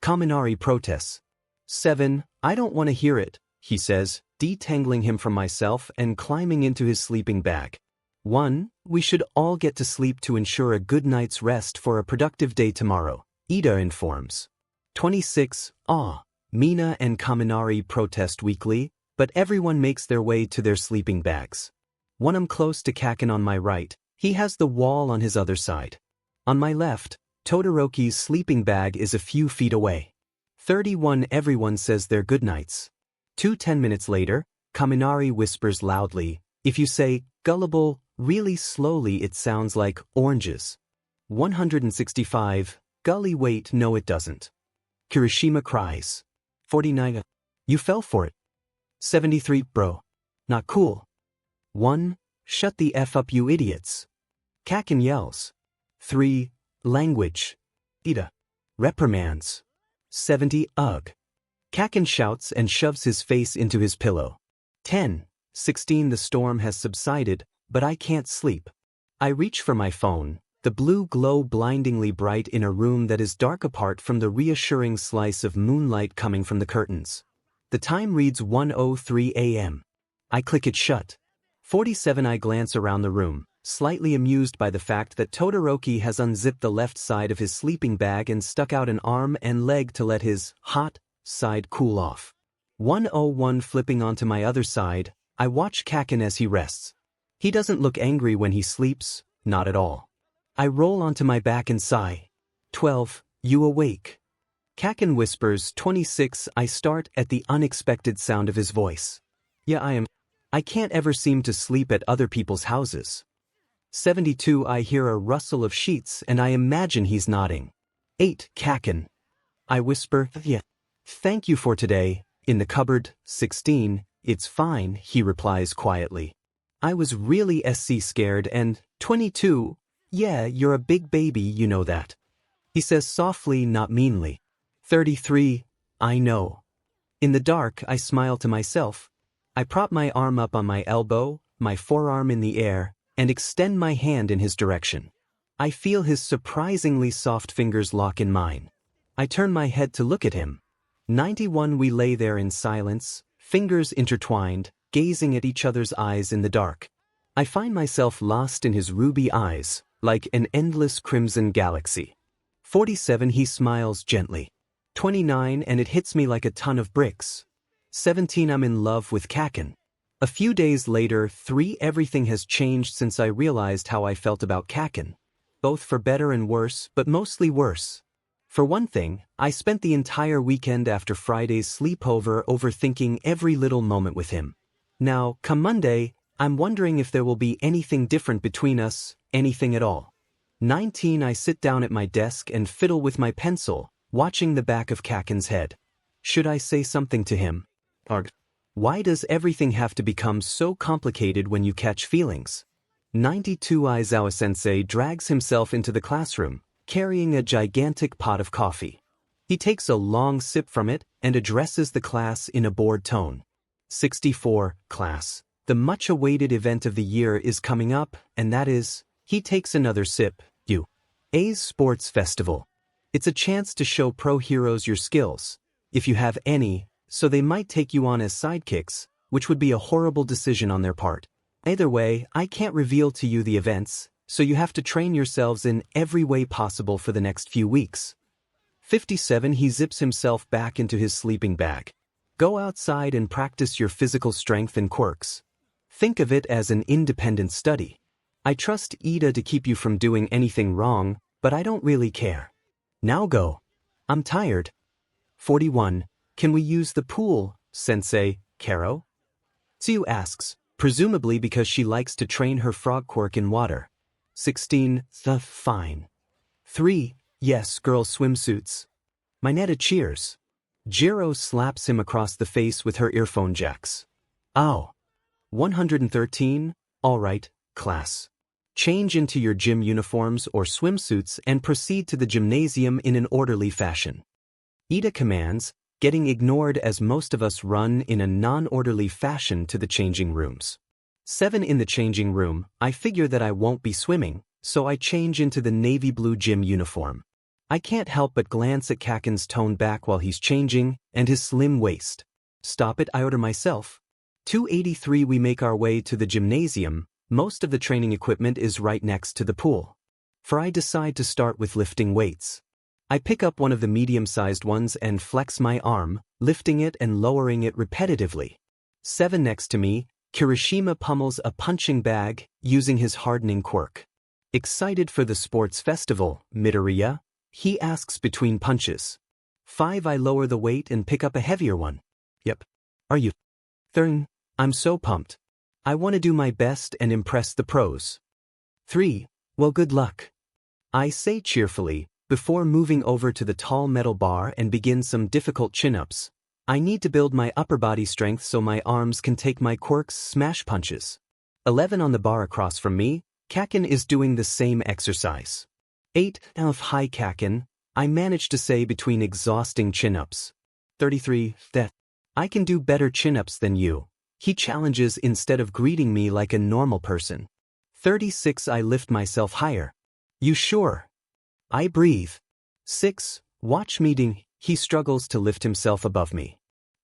𝗵𝗃𝗃 protests. 7. I don't want to hear it, he says, detangling him from myself and climbing into his sleeping bag. 1. We should all get to sleep to ensure a good night's rest for a productive day tomorrow, Ida informs. 26. Mina and 𝗵𝗃𝗃 protest weakly, but everyone makes their way to their sleeping bags. 1. I'm close to 𝗂𝗃 on my right, he has the wall on his other side. On my left, Todoroki's sleeping bag is a few feet away. 31. Everyone says their goodnights. 2. 10 minutes later, 𝗵𝗃𝗃 whispers loudly, if you say gullible really slowly it sounds like oranges. 165. Gully wait no it doesn't. Kirishima cries. 49. You fell for it. 73. Bro. Not cool. 1. Shut the F up you idiots. 𝗂𝗃 yells. 3. Language. Ida. Reprimands. 70. Ugh. 𝗂𝗃 shouts and shoves his face into his pillow. 10. 16. The storm has subsided, but I can't sleep. I reach for my phone, the blue glow blindingly bright in a room that is dark apart from the reassuring slice of moonlight coming from the curtains. The time reads 1:03 a.m. I click it shut. 47. I glance around the room, slightly amused by the fact that Todoroki has unzipped the left side of his sleeping bag and stuck out an arm and leg to let his hot side cool off. 1:01 Flipping onto my other side, I watch 𝗂𝗃 as he rests. He doesn't look angry when he sleeps, not at all. I roll onto my back and sigh. 12. You awake? 𝗂𝗃 whispers. 26. I start at the unexpected sound of his voice. Yeah, I am. I can't ever seem to sleep at other people's houses. 72. I hear a rustle of sheets and I imagine he's nodding. 8. 𝗂𝗃. I whisper, yeah. Thank you for today, in the cupboard. 16. It's fine, he replies quietly. I was really scared and 22. Yeah, you're a big baby, you know that. He says softly, not meanly. 33. I know. In the dark, I smile to myself. I prop my arm up on my elbow, my forearm in the air, and extend my hand in his direction. I feel his surprisingly soft fingers lock in mine. I turn my head to look at him. 91. We lay there in silence, fingers intertwined, gazing at each other's eyes in the dark. I find myself lost in his ruby eyes, like an endless crimson galaxy. 47. He smiles gently. 29. And it hits me like a ton of bricks. 17. I'm in love with 𝗂𝗃. A few days later. 3. Everything has changed since I realized how I felt about 𝗂𝗃. Both for better and worse, but mostly worse. For one thing, I spent the entire weekend after Friday's sleepover overthinking every little moment with him. Now, come Monday, I'm wondering if there will be anything different between us, anything at all. 19 I sit down at my desk and fiddle with my pencil, watching the back of Kaken's head. Should I say something to him? Why does everything have to become so complicated when you catch feelings? 92 Izuku-sensei drags himself into the classroom, carrying a gigantic pot of coffee. He takes a long sip from it and addresses the class in a bored tone. 64 Class. The much-awaited event of the year is coming up, and that is, he takes another sip, 𝗬𝗏's Sports Festival. It's a chance to show pro heroes your skills, if you have any, so they might take you on as sidekicks, which would be a horrible decision on their part. Either way, I can't reveal to you the events, so you have to train yourselves in every way possible for the next few weeks. 57 He zips himself back into his sleeping bag. Go outside and practice your physical strength and quirks. Think of it as an independent study. I trust Ida to keep you from doing anything wrong, but I don't really care. Now go. I'm tired. 41 Can we use the pool, Sensei, Karo? Tsuyu asks, presumably because she likes to train her frog quirk in water. 16 Fine. 3 Yes, girl swimsuits. Mineta cheers. Jiro slaps him across the face with her earphone jacks. Ow. 113 Alright, class. Change into your gym uniforms or swimsuits and proceed to the gymnasium in an orderly fashion. Ida commands, getting ignored as most of us run in a non-orderly fashion to the changing rooms. 7 In the changing room, I figure that I won't be swimming, so I change into the navy blue gym uniform. I can't help but glance at Kaken's toned back while he's changing, and his slim waist. Stop it, I order myself. 283 We make our way to the gymnasium. Most of the training equipment is right next to the pool. For I decide to start with lifting weights. I pick up one of the medium-sized ones and flex my arm, lifting it and lowering it repetitively. 7 Next to me, Kirishima pummels a punching bag, using his hardening quirk. Excited for the sports festival, Midoriya? He asks between punches. 5 I lower the weight and pick up a heavier one. Yep. Are you? I'm so pumped. I want to do my best and impress the pros. 3 Well, good luck. I say cheerfully, before moving over to the tall metal bar and begin some difficult chin-ups. I need to build my upper body strength so my arms can take my quirk's smash punches. 11 On the bar across from me, Kaken is doing the same exercise. 8 Hi Kaken, I managed to say between exhausting chin-ups. 33 I can do better chin-ups than you. He challenges instead of greeting me like a normal person. 36 I lift myself higher. You sure? I breathe. 6 Watch meeting. He struggles to lift himself above me.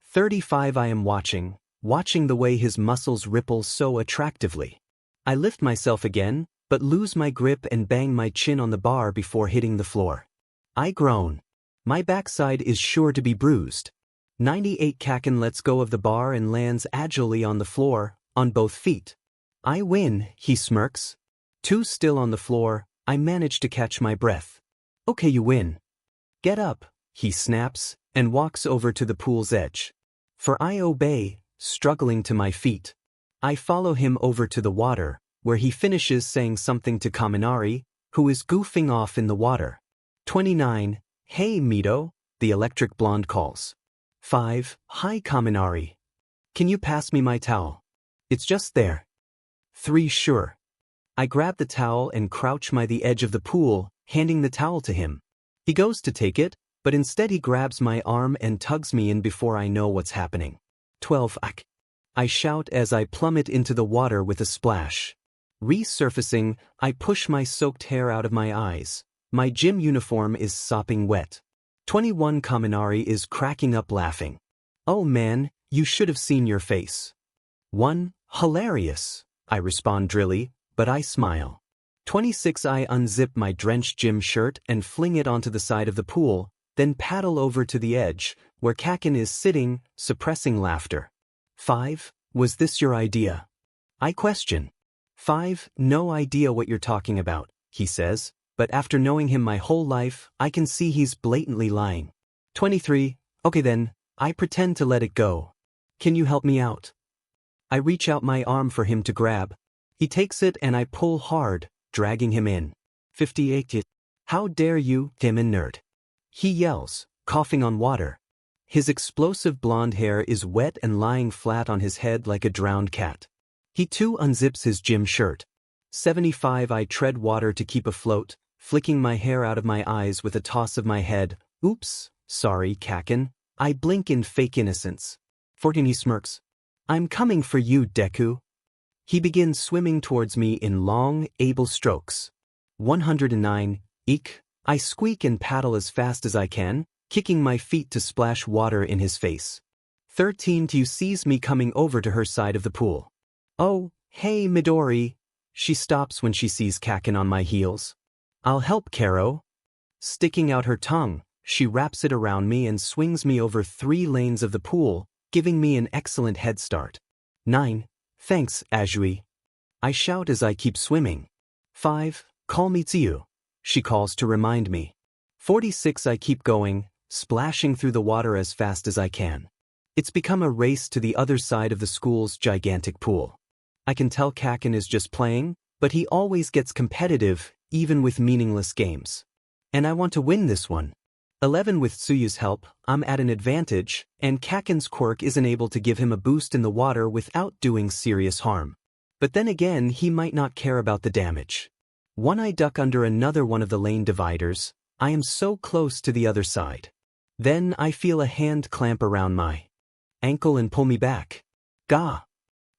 35 I am watching the way his muscles ripple so attractively. I lift myself again, but lose my grip and bang my chin on the bar before hitting the floor. I groan. My backside is sure to be bruised. 98 Kaken lets go of the bar and lands agilely on the floor, on both feet. I win, he smirks. 2 Still on the floor, I manage to catch my breath. Okay, you win. Get up, he snaps, and walks over to the pool's edge. For I obey, struggling to my feet. I follow him over to the water, where he finishes saying something to Kaminari, who is goofing off in the water. 29 Hey Mido, the electric blonde calls. 5 Hi Kaminari. Can you pass me my towel? It's just there. 3 Sure. I grab the towel and crouch by the edge of the pool, handing the towel to him. He goes to take it, but instead he grabs my arm and tugs me in before I know what's happening. 12 I shout as I plummet into the water with a splash. Resurfacing, I push my soaked hair out of my eyes. My gym uniform is sopping wet. 21 Kaminari is cracking up laughing. Oh man, you should have seen your face. 1 Hilarious, I respond drilly, but I smile. 26 I unzip my drenched gym shirt and fling it onto the side of the pool, then paddle over to the edge, where Kaken is sitting, suppressing laughter. 5 Was this your idea? I question. 5 No idea what you're talking about, he says, but after knowing him my whole life, I can see he's blatantly lying. 23 Okay then, I pretend to let it go. Can you help me out? I reach out my arm for him to grab. He takes it and I pull hard, dragging him in. 58. How dare you, 𝗵𝗃 he yells, coughing on water. His explosive blonde hair is wet and lying flat on his head like a drowned cat. He too unzips his gym shirt. 75. I tread water to keep afloat, flicking my hair out of my eyes with a toss of my head. Oops, sorry, 𝗂𝗂𝗄. I blink in fake innocence. 14. He smirks. I'm coming for you, Deku. He begins swimming towards me in long, able strokes. 109. Eek. I squeak and paddle as fast as I can, kicking my feet to splash water in his face. 13. Tiu sees me coming over to her side of the pool. Oh, hey Midori. She stops when she sees 𝗂𝗂𝗄 on my heels. I'll help, Kero. Sticking out her tongue, she wraps it around me and swings me over 3 lanes of the pool, giving me an excellent head start. 9. Thanks, 𝗎𝗎𝗓. I shout as I keep swimming. 5. Call me 𝗬𝗎. She calls to remind me. 46. I keep going, splashing through the water as fast as I can. It's become a race to the other side of the school's gigantic pool. I can tell 𝗂𝗂𝗄 is just playing, but he always gets competitive, even with meaningless games. And I want to win this one. 11. With Tsuyu's help, I'm at an advantage, and 𝗂𝗂𝗄's quirk isn't able to give him a boost in the water without doing serious harm. But then again, he might not care about the damage. I duck under another one of the lane dividers. I am so close to the other side. Then I feel a hand clamp around my ankle and pull me back. Gah!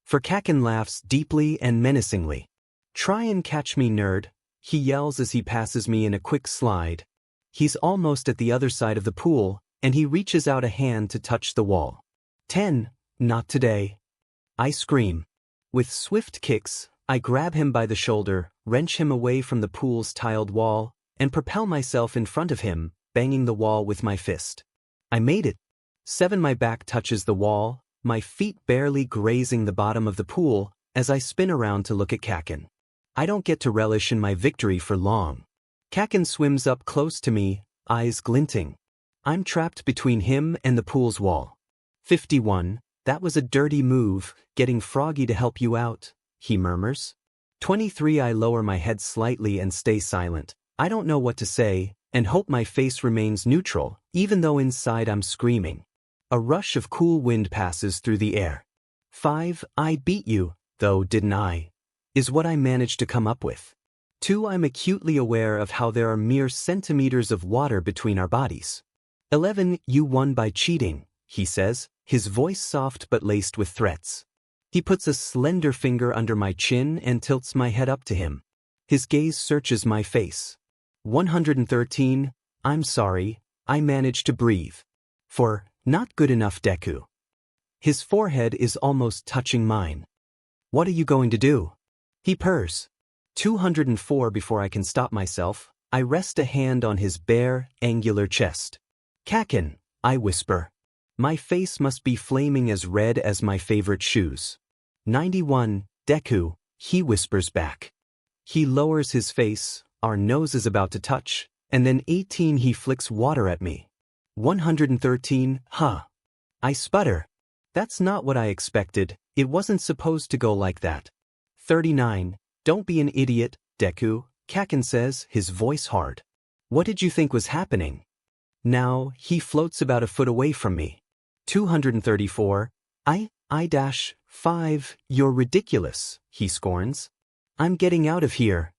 For 𝗂𝗂𝗄 laughs deeply and menacingly. Try and catch me, nerd, he yells as he passes me in a quick slide. He's almost at the other side of the pool, and he reaches out a hand to touch the wall. 10. Not today. I scream. With swift kicks, I grab him by the shoulder, wrench him away from the pool's tiled wall, and propel myself in front of him, banging the wall with my fist. I made it. 7. My back touches the wall, my feet barely grazing the bottom of the pool, as I spin around to look at 𝗂𝗂𝗄. I don't get to relish in my victory for long. 𝗂𝗂𝗄 swims up close to me, eyes glinting. I'm trapped between him and the pool's wall. 51. That was a dirty move, getting Froggy to help you out, he murmurs. 23. I lower my head slightly and stay silent. I don't know what to say, and hope my face remains neutral, even though inside I'm screaming. A rush of cool wind passes through the air. 5. I beat you, though, didn't I? Is what I managed to come up with. 2. I'm acutely aware of how there are mere centimeters of water between our bodies. 11. You won by cheating, he says, his voice soft but laced with threats. He puts a slender finger under my chin and tilts my head up to him. His gaze searches my face. 113. I'm sorry, I managed to breathe. For, not good enough, Deku. His forehead is almost touching mine. What are you going to do? He purrs. 204. Before I can stop myself, I rest a hand on his bare, angular chest. 𝗂𝗂𝗄𝗃, I whisper. My face must be flaming as red as my favorite shoes. 91. Deku, he whispers back. He lowers his face, our nose is about to touch, and then 18. He flicks water at me. 113. Huh. I sputter. That's not what I expected, it wasn't supposed to go like that. 39. Don't be an idiot, Deku, 𝗂𝗂𝗄 says, his voice hard. What did you think was happening? Now, he floats about a foot away from me. 234. I-5, you're ridiculous, he scorns. I'm getting out of here.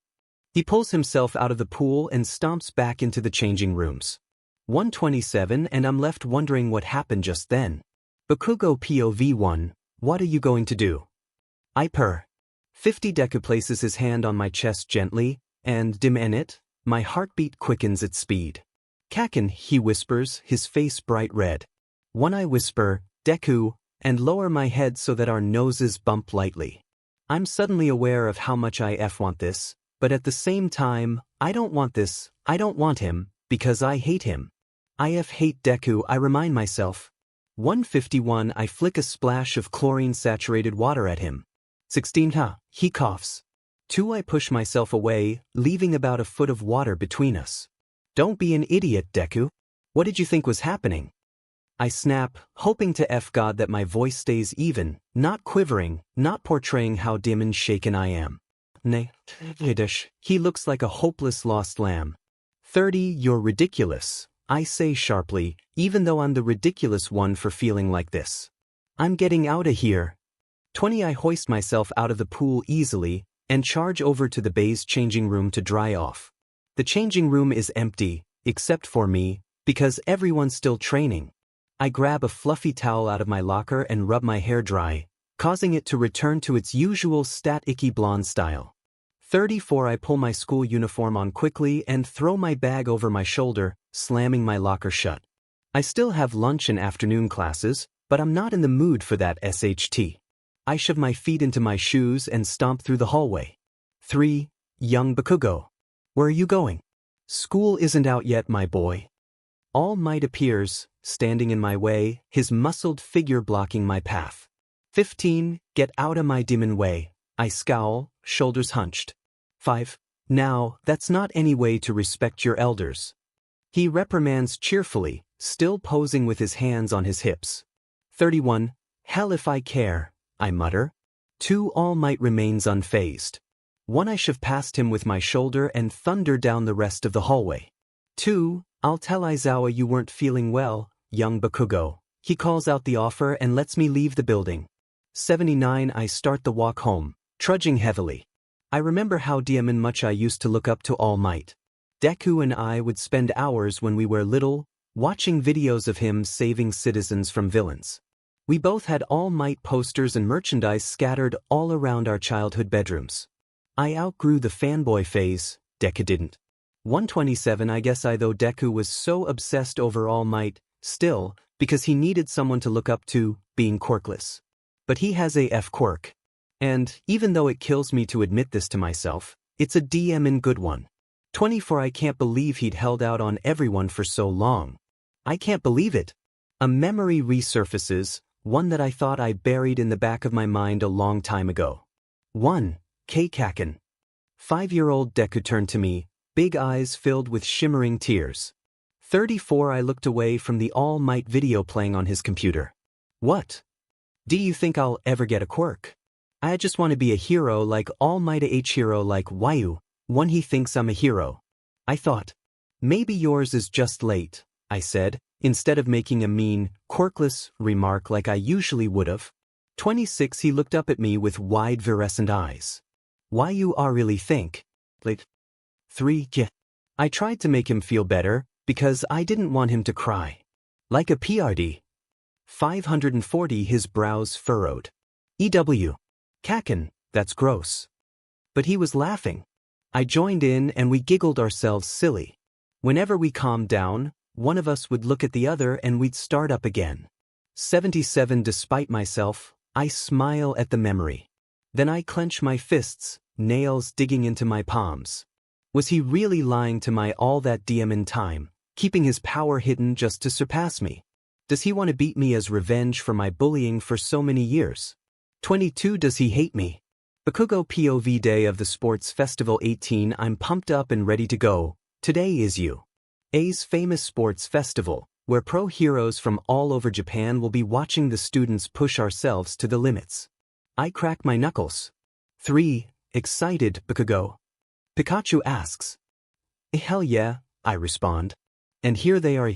He pulls himself out of the pool and stomps back into the changing rooms. 127. And I'm left wondering what happened just then. Bakugo POV1, what are you going to do? I purr. 50. Deku places his hand on my chest gently, and 𝗵𝗃𝗄𝗃, my heartbeat quickens its speed. 𝗂𝗂𝗄, he whispers, his face bright red. I whisper, Deku, and lower my head so that our noses bump lightly. I'm suddenly aware of how much I want this, but at the same time, I don't want this, I don't want him, because I hate him. I hate Deku, I remind myself. 151. I flick a splash of chlorine-saturated water at him. 16. He coughs. 2. I push myself away, leaving about a foot of water between us. Don't be an idiot, Deku. What did you think was happening? I snap, hoping to 𝗵𝗃 that my voice stays even, not quivering, not portraying how dim and shaken I am. Nay, he looks like a hopeless lost lamb. 30, you're ridiculous, I say sharply, even though I'm the ridiculous one for feeling like this. I'm getting out of here. 20, I hoist myself out of the pool easily and charge over to the 𝗲𝗍's changing room to dry off. The changing room is empty, except for me, because everyone's still training. I grab a fluffy towel out of my locker and rub my hair dry, causing it to return to its usual 𝗧𝗵𝗃𝗏𝗀𝗏 blonde style. 34, I pull my school uniform on quickly and throw my bag over my shoulder, slamming my locker shut. I still have lunch and afternoon classes, but I'm not in the mood for that SHT. I shove my feet into my shoes and stomp through the hallway. 3, young Bakugo. Where are you going? School isn't out yet, my boy. All Might appears, standing in my way, his muscled figure blocking my path. 15, get out of my demon way, I scowl, shoulders hunched. 5, now, that's not any way to respect your elders. He reprimands cheerfully, still posing with his hands on his hips. 31, hell if I care, I mutter. 2, All Might remains unfazed. 1, I shove past him with my shoulder and thunder down the rest of the hallway. 2, I'll tell Izawa you weren't feeling well, young Bakugo. He calls out the offer and lets me leave the building. 79, I start the walk home, trudging heavily. I remember how 𝗵𝗵𝗃𝗀𝗀𝗏 used to look up to All Might. Deku and I would spend hours when we were little, watching videos of him saving citizens from villains. We both had All Might posters and merchandise scattered all around our childhood bedrooms. I outgrew the fanboy phase, Deku didn't. 127, I guess though Deku was so obsessed over All Might, still, because he needed someone to look up to, being quirkless. But he has a quirk. And, even though it kills me to admit this to myself, it's a 𝗵𝗵𝗃𝗏𝗏 good one. 24, I can't believe he'd held out on everyone for so long. I can't believe it. A memory resurfaces, one that I thought I buried in the back of my mind a long time ago. 1, 𝗂𝗃𝗃𝗏𝗀𝗏. 5-year-old Deku turned to me, big eyes filled with shimmering tears. 34, I looked away from the All Might video playing on his computer. What? Do you think I'll ever get a quirk? I just want to be a hero like All Might, a hero like 𝗬𝗚, one he thinks I'm a hero. I thought. Maybe yours is just late, I said, instead of making a mean, quirkless remark like I usually would've. 26, he looked up at me with wide virescent eyes. 𝗬𝗚 I really think. Late. 3, I tried to make him feel better, because I didn't want him to cry. Like a PRD. 540, his brows furrowed. EW. Kaken, that's gross. But he was laughing. I joined in and we giggled ourselves silly. Whenever we calmed down, one of us would look at the other and we'd start up again. 77, despite myself, I smile at the memory. Then I clench my fists, nails digging into my palms. Was he really lying to my all that 𝗵𝗵𝗃𝗏𝗏 time, keeping his power hidden just to surpass me? Does he want to beat me as revenge for my bullying for so many years? 22, does he hate me? Bakugo POV Day of the Sports Festival 18, I'm pumped up and ready to go. Today is 𝗬𝗏's famous sports festival, where pro heroes from all over Japan will be watching the students push ourselves to the limits. I crack my knuckles. 3, excited, Bakugo? Pikachu asks. Hell yeah, I respond. And here they are.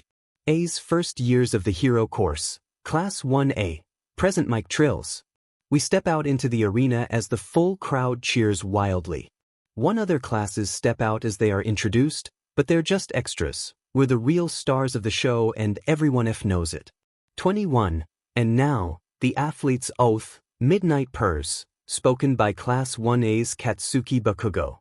𝗬𝗏's first years of the hero course, Class 1A, present mic trills. We step out into the arena as the full crowd cheers wildly. One other classes step out as they are introduced, but they're just extras. We're the real stars of the show and everyone knows it. 21, and now, the athlete's oath, Midnight Purrs, spoken by Class 1A's Katsuki Bakugo.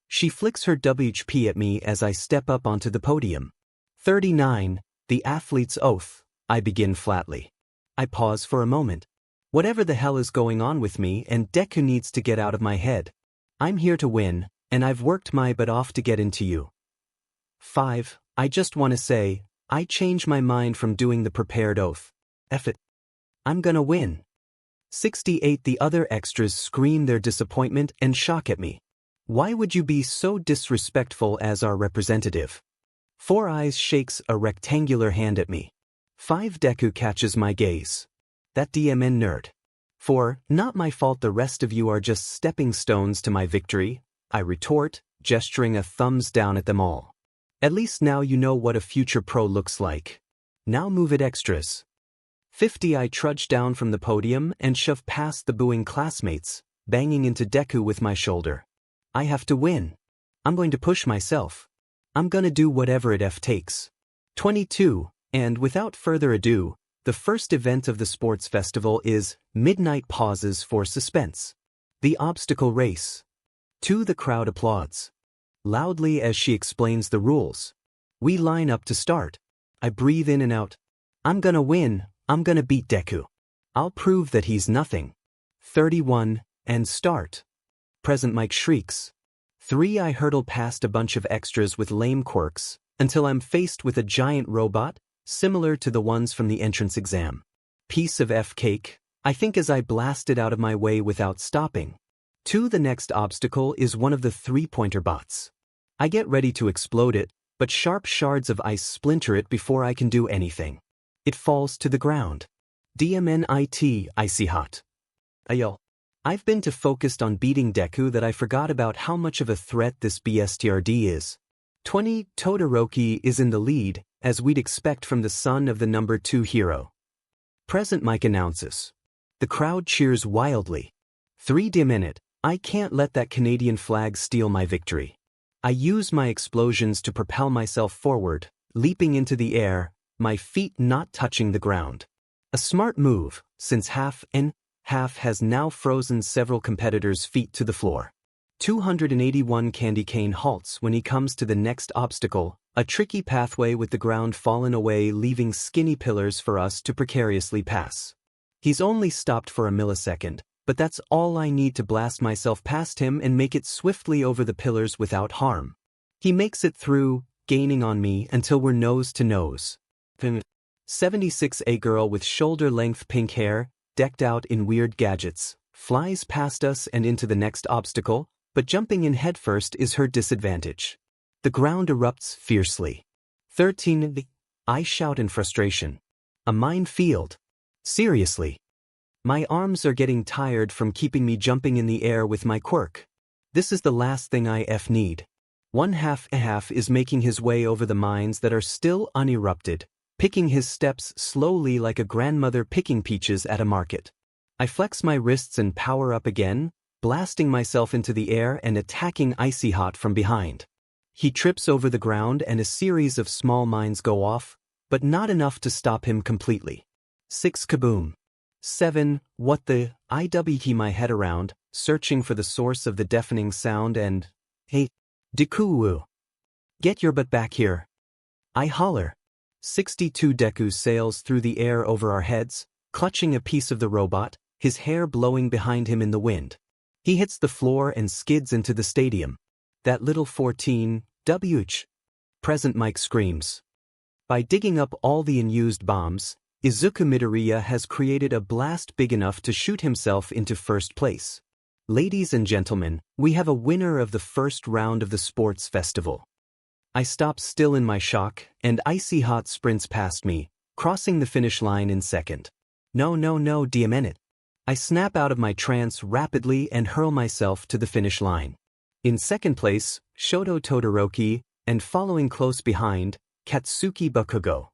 She flicks her WHP at me as I step up onto the podium. 39, the athlete's oath, I begin flatly. I pause for a moment. Whatever the hell is going on with me and Deku needs to get out of my head. I'm here to win, and I've worked my butt off to get into you. 5, I just want to say, I changed my mind from doing the prepared oath. F it. I'm gonna win. 68, the other extras scream their disappointment and shock at me. Why would you be so disrespectful as our representative? 4 Eyes shakes a rectangular hand at me. 5 Deku catches my gaze. That DMN nerd. 4, not my fault, the rest of you are just stepping stones to my victory, I retort, gesturing a thumbs down at them all. At least now you know what a future pro looks like. Now move it extras. 50 I trudge down from the podium and shove past the booing classmates, banging into Deku with my shoulder. I have to win. I'm going to push myself. I'm gonna do whatever it takes. 22, and without further ado, the first event of the sports festival is Midnight Pauses for Suspense. The obstacle race. The crowd applauds loudly as she explains the rules. We line up to start. I breathe in and out. I'm gonna win. I'm gonna beat Deku. I'll prove that he's nothing. 31, and start. Present Mike shrieks. 3 I hurtle past a bunch of extras with lame quirks, until I'm faced with a giant robot, similar to the ones from the entrance exam. Piece of F cake, I think, as I blast it out of my way without stopping. The next obstacle is one of the 3-pointer bots. I get ready to explode it, but sharp shards of ice splinter it before I can do anything. It falls to the ground. 𝗵𝗃𝗃𝗀𝗏 𝗧𝗵𝗃𝗃𝗀𝗏. I've been too focused on beating Deku that I forgot about how much of a threat this BSTRD is. 20 Todoroki is in the lead, as we'd expect from the son of the number 2 hero. Present Mike announces. The crowd cheers wildly. 3 minute, I can't let that Canadian flag steal my victory. I use my explosions to propel myself forward, leaping into the air, my feet not touching the ground. A smart move, since half has now frozen several competitors' feet to the floor. 281 Candy Cane halts when he comes to the next obstacle, a tricky pathway with the ground fallen away, leaving skinny pillars for us to precariously pass. He's only stopped for a millisecond, but that's all I need to blast myself past him and make it swiftly over the pillars without harm. He makes it through, gaining on me until we're nose to nose. 76 A girl with shoulder-length pink hair, decked out in weird gadgets, flies past us and into the next obstacle, but jumping in headfirst is her disadvantage. The ground erupts fiercely. 13 I shout in frustration. A minefield. Seriously. My arms are getting tired from keeping me jumping in the air with my quirk. This is the last thing I need. 1/2 is making his way over the mines that are still unerupted, picking his steps slowly like a grandmother picking peaches at a market. I flex my wrists and power up again, blasting myself into the air and attacking Icy Hot from behind. He trips over the ground and a series of small mines go off, but not enough to stop him completely. 6 Kaboom. 7 What the? I keep my head around, searching for the source of the deafening sound and, hey, Deku, get your butt back here. I holler. 62 Deku sails through the air over our heads, clutching a piece of the robot, his hair blowing behind him in the wind. He hits the floor and skids into the stadium. That little 14, WH. Present Mike screams. By digging up all the unused bombs, Izuku Midoriya has created a blast big enough to shoot himself into first place. Ladies and gentlemen, we have a winner of the first round of the sports festival. I stop still in my shock, and Icy Hot sprints past me, crossing the finish line in second. No, 𝗵𝗃𝗃𝗀𝗏𝗃𝗃𝗃𝗃. I snap out of my trance rapidly and hurl myself to the finish line. In second place, Shoto Todoroki, and following close behind, Katsuki Bakugo.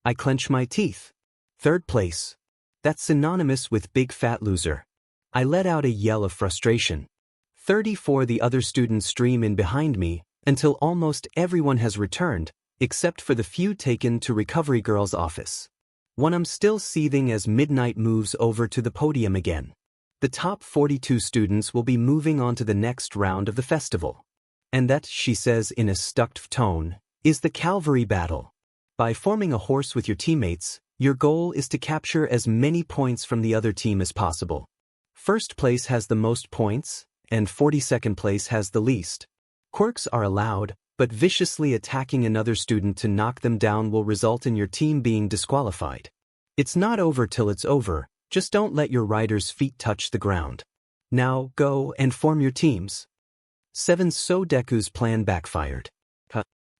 I clench my teeth. Third place. That's synonymous with big fat loser. I let out a yell of frustration. 34 The other students stream in behind me, until almost everyone has returned, except for the few taken to Recovery Girl's office. When I'm still seething as Midnight moves over to the podium again. The top 42 students will be moving on to the next round of the festival. And that, she says in a stuck tone, is the cavalry battle. By forming a horse with your teammates, your goal is to capture as many points from the other team as possible. First place has the most points, and 42nd place has the least. Quirks are allowed, but viciously attacking another student to knock them down will result in your team being disqualified. It's not over till it's over, just don't let your rider's feet touch the ground. Now, go and form your teams. 7 So Deku's plan backfired.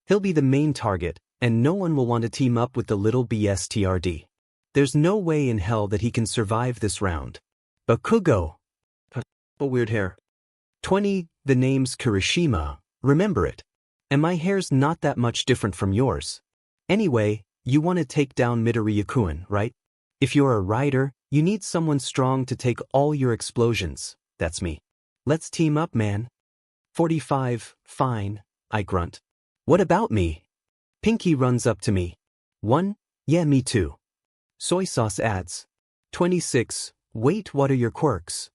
He'll be the main target, and no one will want to team up with the little 𝗵𝘃𝗧𝗏. There's no way in hell that he can survive this round. Bakugo. A weird hair. 20. The name's Kirishima, remember it. And my hair's not that much different from yours. Anyway, you want to take down Midoriya-kun, right? If you're a rider, you need someone strong to take all your explosions. That's me. Let's team up, man. 45. Fine, I grunt. What about me? Pinky runs up to me. 1. Yeah, me too. Soy sauce adds. 26. Wait, what are your quirks?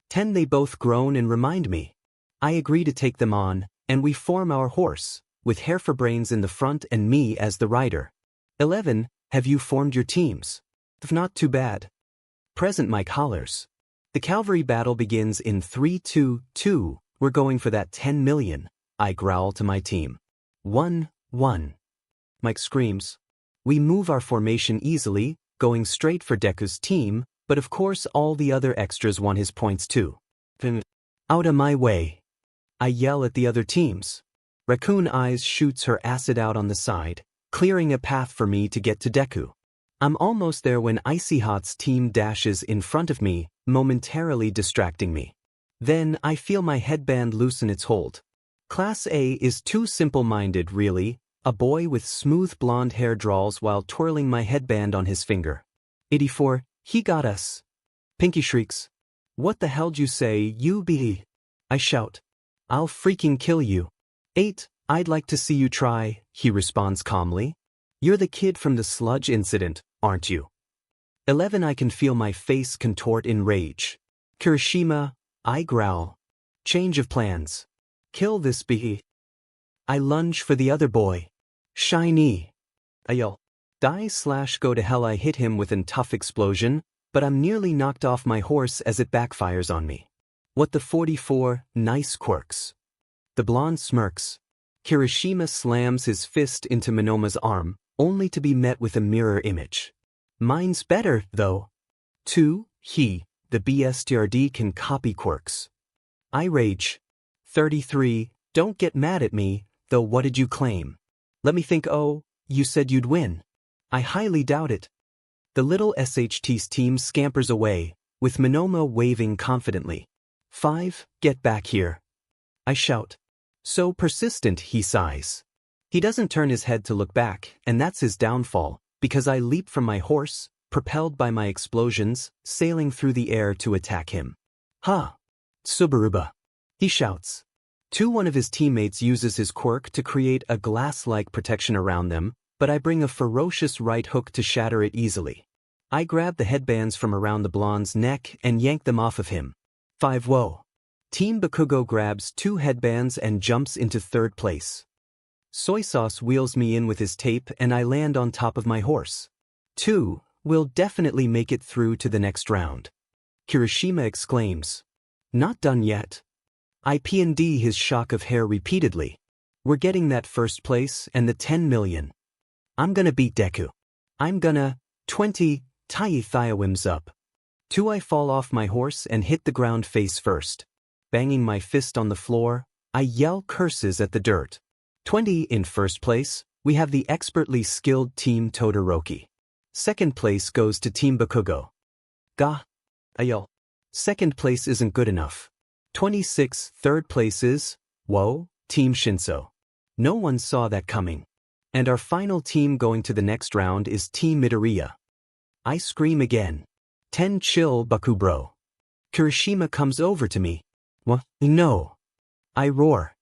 10. They both groan and remind me. I agree to take them on, and we form our horse, with 𝗵𝘃𝗃𝗀𝗃 in the front and me as the rider. 11. Have you formed your teams? If not, too bad. Present Mike hollers. The cavalry battle begins in 3, 2, 2. We're going for that 10 million, I growl to my team. 1, 1. Mike screams. We move our formation easily, going straight for Deku's team, but of course all the other extras want his points too. Out of my way. I yell at the other teams. Raccoon Eyes shoots her acid out on the side, clearing a path for me to get to Deku. I'm almost there when 𝗍𝗏𝗃's team dashes in front of me, momentarily distracting me. Then I feel my headband loosen its hold. Class A is too simple-minded, really. A boy with smooth blonde hair drawls while twirling my headband on his finger. 84. He got us. Pinky shrieks. What the hell'd you say, you be? I shout. I'll freaking kill you. 8. I'd like to see you try, he responds calmly. You're the kid from the sludge incident, aren't you? 11. I can feel my face contort in rage. Kirishima, I growl. Change of plans. Kill this 𝗵𝘃𝗃𝗃. I lunge for the other boy. Shiny. I yell. Die/go to hell. I hit him with a tough explosion, but I'm nearly knocked off my horse as it backfires on me. What the 44, nice quirks. The blonde smirks. Kirishima slams his fist into Monoma's arm, only to be met with a mirror image. Mine's better, though. 2. The 𝗵𝘃𝗃𝗃 can copy quirks. I rage. 33. Don't get mad at me, though. What did you claim? Let me think. Oh, you said you'd win. I highly doubt it. The little 𝗬𝗏𝗃's team scampers away, with Monoma waving confidently. 5. Get back here. I shout. So persistent, he sighs. He doesn't turn his head to look back, and that's his downfall, because I leap from my horse, propelled by my explosions, sailing through the air to attack him. Ha! 𝗬𝗵𝗏𝗃. He shouts. 2. One of his teammates uses his quirk to create a glass-like protection around them, but I bring a ferocious right hook to shatter it easily. I grab the headbands from around the blonde's neck and yank them off of him. 5. Whoa. Team Bakugo grabs 2 headbands and jumps into 3rd place. Soy sauce wheels me in with his tape and I land on top of my horse. 2. We'll definitely make it through to the next round. Kirishima exclaims. Not done yet. I P&D his shock of hair repeatedly. We're getting that 1st place and the 10 million. I'm gonna beat Deku. I'm gonna. 20. 𝗍𝗏𝗃𝗃𝗃𝗀𝗃𝗃𝗃. 2. I fall off my horse and hit the ground face first. Banging my fist on the floor, I yell curses at the dirt. 20. In 1st place, we have the expertly skilled Team Todoroki. 2nd place goes to Team Bakugo. Gah! I yell. 2nd place isn't good enough. 26. 3rd place is, whoa, Team Shinso. No one saw that coming. And our final team going to the next round is Team Midoriya. I scream again. 10. Chill, Baku bro. Kirishima comes over to me. What? No. I roar.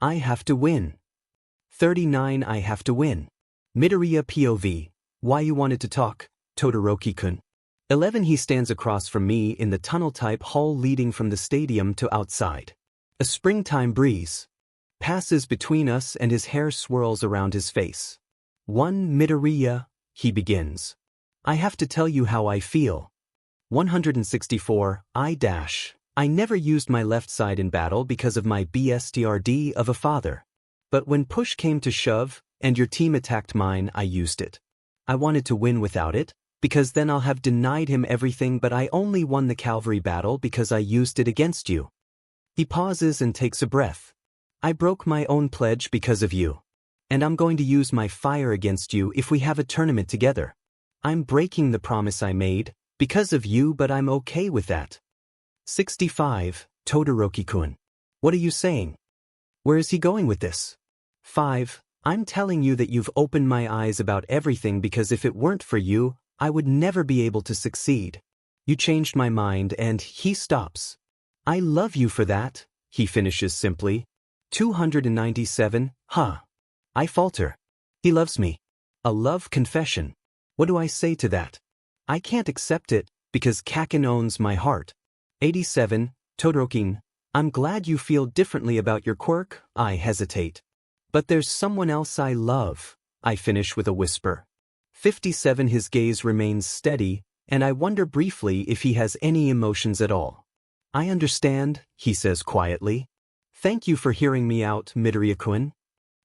I have to win. 39. I have to win. Midoriya POV. Why you wanted to talk, Todoroki-kun? 11. He stands across from me in the tunnel-type hall leading from the stadium to outside. A springtime breeze passes between us and his hair swirls around his face. 1. Midoriya, he begins. I have to tell you how I feel. 164. I never used my left side in battle because of my 𝗵𝘃𝗃𝗃𝗃 of a father. But when push came to shove, and your team attacked mine, I used it. I wanted to win without it, because then I'll have denied him everything, but I only won the cavalry battle because I used it against you. He pauses and takes a breath. I broke my own pledge because of you. And I'm going to use my fire against you if we have a tournament together. I'm breaking the promise I made, because of you, but I'm okay with that. 65. 𝗳𝗪𝗢𝗄𝗏. What are you saying? Where is he going with this? 5. I'm telling you that you've opened my eyes about everything, because if it weren't for you, I would never be able to succeed. You changed my mind, and he stops. I love you for that, he finishes simply. 297. I falter. He loves me. A love confession. What do I say to that? I can't accept it, because Kaken owns my heart. 87. 𝗳𝗪𝗢𝗀𝗏. I'm glad you feel differently about your quirk. I hesitate. But there's someone else I love, I finish with a whisper. 57. His gaze remains steady, and I wonder briefly if he has any emotions at all. I understand, he says quietly. Thank you for hearing me out, Midoriya-kun.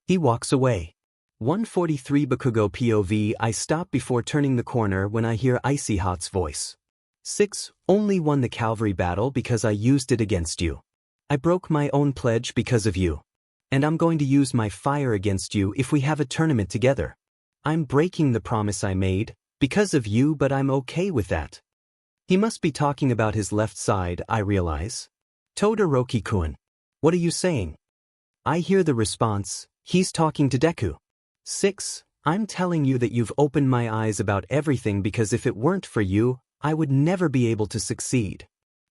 He walks away. 143. Bakugo POV. I stop before turning the corner when I hear 𝗬𝗏𝗃𝗧's voice. 6. Only won the cavalry battle because I used it against you. I broke my own pledge because of you. And I'm going to use my fire against you if we have a tournament together. I'm breaking the promise I made, because of you, but I'm okay with that. He must be talking about his left side, I realize. 𝗳𝗪𝗢𝗀𝗄𝗏. What are you saying? I hear the response, he's talking to Deku. 6. I'm telling you that you've opened my eyes about everything, because if it weren't for you, I would never be able to succeed.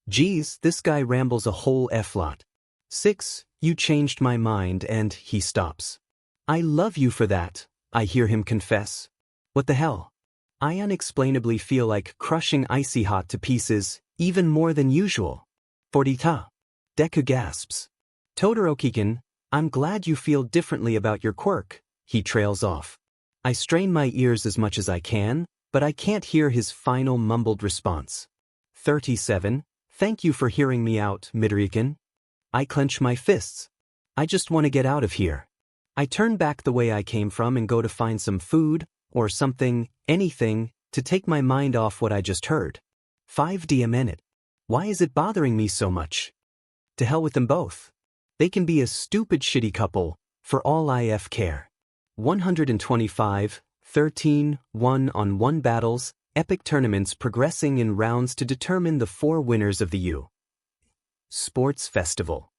Geez, this guy rambles a whole F-lot. 6. You changed my mind, and he stops. I love you for that, I hear him confess. What the hell? I unexplainably feel like crushing 𝗬𝗏𝗃𝗧 to pieces, even more than usual. 40. Deku gasps. 𝗳𝗪𝗢𝗀𝗏𝗃𝗀𝗏, I'm glad you feel differently about your quirk, he trails off. I strain my ears as much as I can, but I can't hear his final mumbled response. 37. Thank you for hearing me out, Midoriya-kun. I clench my fists. I just want to get out of here. I turn back the way I came from and go to find some food, or something, anything, to take my mind off what I just heard. 5 Why is it bothering me so much? To hell with them both. They can be a stupid shitty couple, for all I care. 125, 13, 1-on-1 battles, epic tournaments progressing in rounds to determine the 4 winners of the 𝗬𝗏𝗃𝗧 Festival.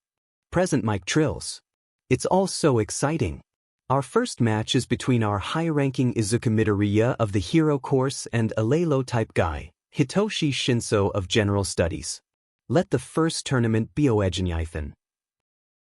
Present Mike Trills. It's all so exciting. Our first match is between our high-ranking Izuku Midoriya of the hero course and Alelo type guy, Hitoshi Shinso of general studies. Let the first tournament be 𝗬𝗏𝗃𝗀𝗀𝗏.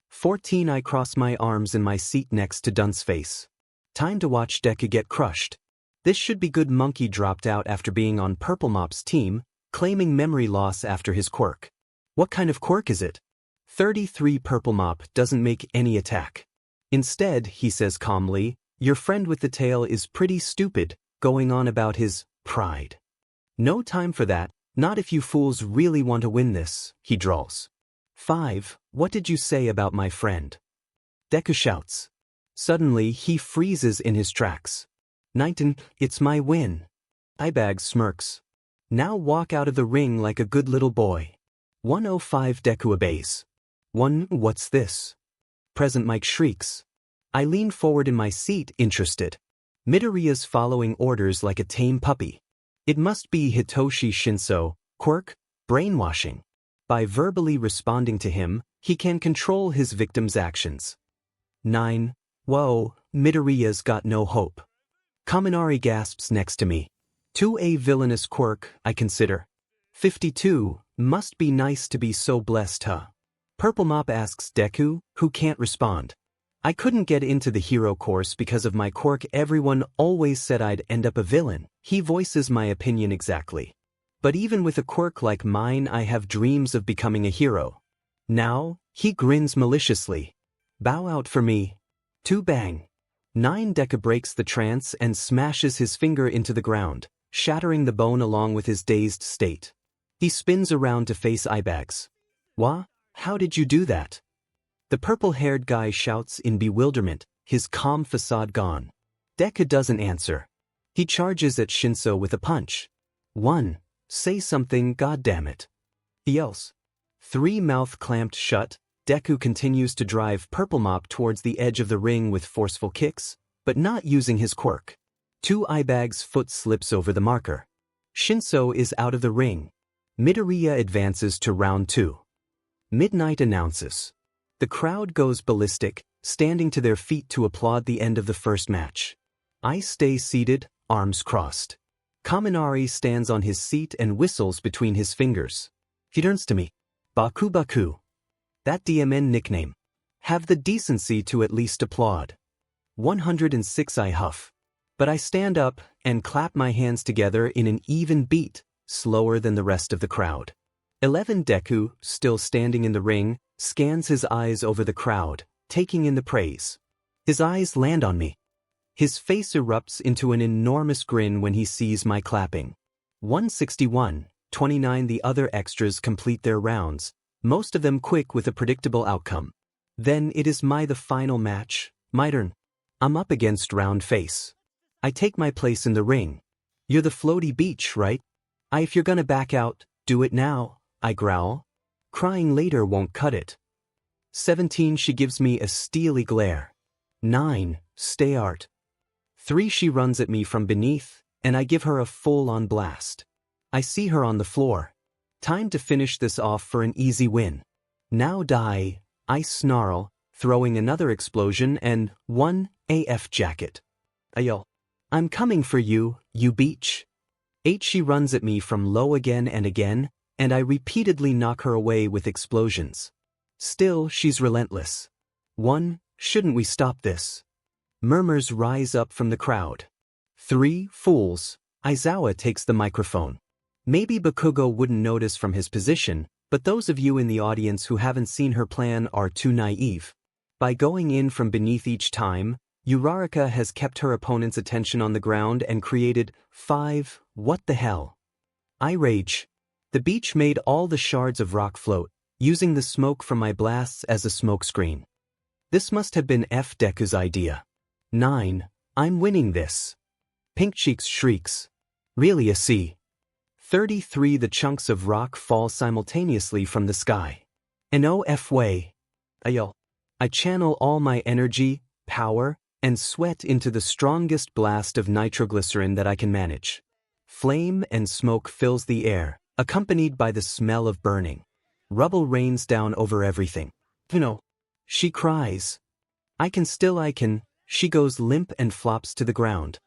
14. I cross my arms in my seat next to Dun's face. Time to watch Deku get crushed. This should be good. Monkey dropped out after being on 𝗵𝗃𝗏𝗄𝗏's team, claiming memory loss after his quirk. What kind of quirk is it? 33. 𝗵𝗃𝗏𝗄𝗏 doesn't make any attack. Instead, he says calmly, your friend with the tail is pretty stupid, going on about his pride. No time for that, not if you fools really want to win this, he drawls. 5. What did you say about my friend? Deku shouts. Suddenly, he freezes in his tracks. 19. It's my win. 𝗬𝗏𝗃𝗧 smirks. Now walk out of the ring like a good little boy. 105. Deku obeys. 1. What's this? Present Mike shrieks. I lean forward in my seat, interested. Midoriya's following orders like a tame puppy. It must be Hitoshi Shinso, quirk, brainwashing. By verbally responding to him, he can control his victim's actions. 9. Whoa, Midoriya's got no hope. Kaminari gasps next to me. To a villainous quirk, I consider. 52. Must be nice to be so blessed, huh? 𝗵𝗃𝗏𝗃𝗧 asks Deku, who can't respond. I couldn't get into the hero course because of my quirk. Everyone always said I'd end up a villain. He voices my opinion exactly. But even with a quirk like mine, I have dreams of becoming a hero. Now, he grins maliciously. Bow out for me. 2 bang. 9. Deku breaks the trance and smashes his finger into the ground, shattering the bone along with his dazed state. He spins around to face 𝗬𝗏𝗃𝗧. Wha? How did you do that? The purple-haired guy shouts in bewilderment, his calm facade gone. Deku doesn't answer. He charges at Shinso with a punch. 1. Say something, goddammit. He yells. 3. Mouth clamped shut. Deku continues to drive 𝗵𝘃𝗺𝗺 towards the edge of the ring with forceful kicks, but not using his quirk. 𝗬𝗏𝗍𝗍𝗄𝐻 foot slips over the marker. Shinso is out of the ring. Midoriya advances to round 2. Midnight announces. The crowd goes ballistic, standing to their feet to applaud the end of the first match. I stay seated, arms crossed. Kaminari stands on his seat and whistles between his fingers. He turns to me. Bakugoxdeku. That DMN nickname. Have the decency to at least applaud. 106 I huff. But I stand up and clap my hands together in an even beat, slower than the rest of the crowd. 11 Deku, still standing in the ring, scans his eyes over the crowd, taking in the praise. His eyes land on me. His face erupts into an enormous grin when he sees my clapping. 161-29 The other extras complete their rounds, most of them quick with a predictable outcome. Then it is the final match, my turn. I'm up against round face. I take my place in the ring. You're the floaty beach, right? If you're gonna back out, do it now, I growl. Crying later won't cut it. 17 She gives me a steely glare. 9 Stay art. 3 She runs at me from beneath, and I give her a full-on blast. I see her on the floor. Time to finish this off for an easy win. Now die, I snarl, throwing another explosion and 1 AF jacket. I yell, I'm coming for you, you beach. 8 She runs at me from low again, and I repeatedly knock her away with explosions. Still, she's relentless. 1 Shouldn't we stop this? Murmurs rise up from the crowd. 3 Fools. Izawa takes the microphone. Maybe Bakugo wouldn't notice from his position, but those of you in the audience who haven't seen her plan are too naive. By going in from beneath each time, 𝗬𝗏𝗧𝗏 has kept her opponent's attention on the ground and created 5 what the hell. I rage. The beach made all the shards of rock float, using the smoke from my blasts as a smokescreen. This must have been Deku's idea. 9 I'm winning this. Pink Cheeks shrieks. Really a C. 33 The chunks of rock fall simultaneously from the sky. No way. I yell. I channel all my energy, power, and sweat into the strongest blast of nitroglycerin that I can manage. Flame and smoke fills the air, accompanied by the smell of burning. Rubble rains down over everything. She cries. I can. She goes limp and flops to the ground.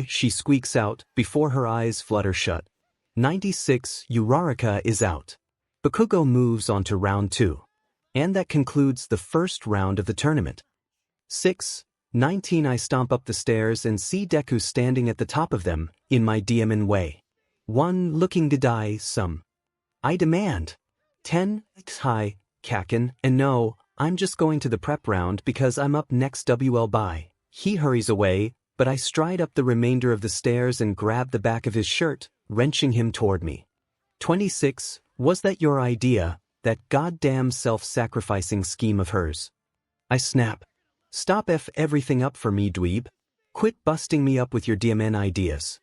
She squeaks out before her eyes flutter shut. 96 𝗬𝗏𝗧𝗏 is out. Bakugo moves on to round 2. And that concludes the first round of the tournament. 19 I stomp up the stairs and see Deku standing at the top of them, in my DMN way. 1 Looking to die some. I demand. 10 Hi, Kaken, and no, I'm just going to the prep round because I'm up next 𝗬𝗏𝗍𝗍. He hurries away, but I stride up the remainder of the stairs and grab the back of his shirt, wrenching him toward me. 26 Was that your idea, that goddamn self-sacrificing scheme of hers? I snap. Stop everything up for me, dweeb. Quit busting me up with your DMN ideas.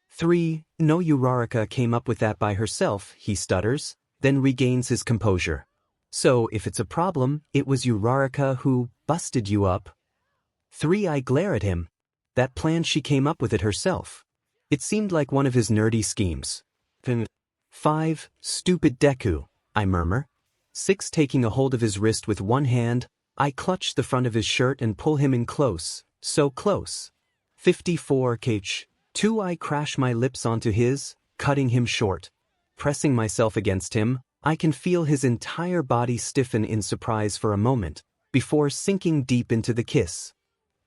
3 No, 𝗬𝗏𝗧𝗏 came up with that by herself, he stutters, then regains his composure. So if it's a problem, it was 𝗬𝗏𝗧𝗏 who busted you up. 3 I glare at him. That plan, she came up with it herself. It seemed like one of his nerdy schemes. 5 Stupid Deku, I murmur. 6 Taking a hold of his wrist with one hand, I clutch the front of his shirt and pull him in close, so close. 54 kh. 2 I crash my lips onto his, cutting him short. Pressing myself against him, I can feel his entire body stiffen in surprise for a moment, before sinking deep into the kiss.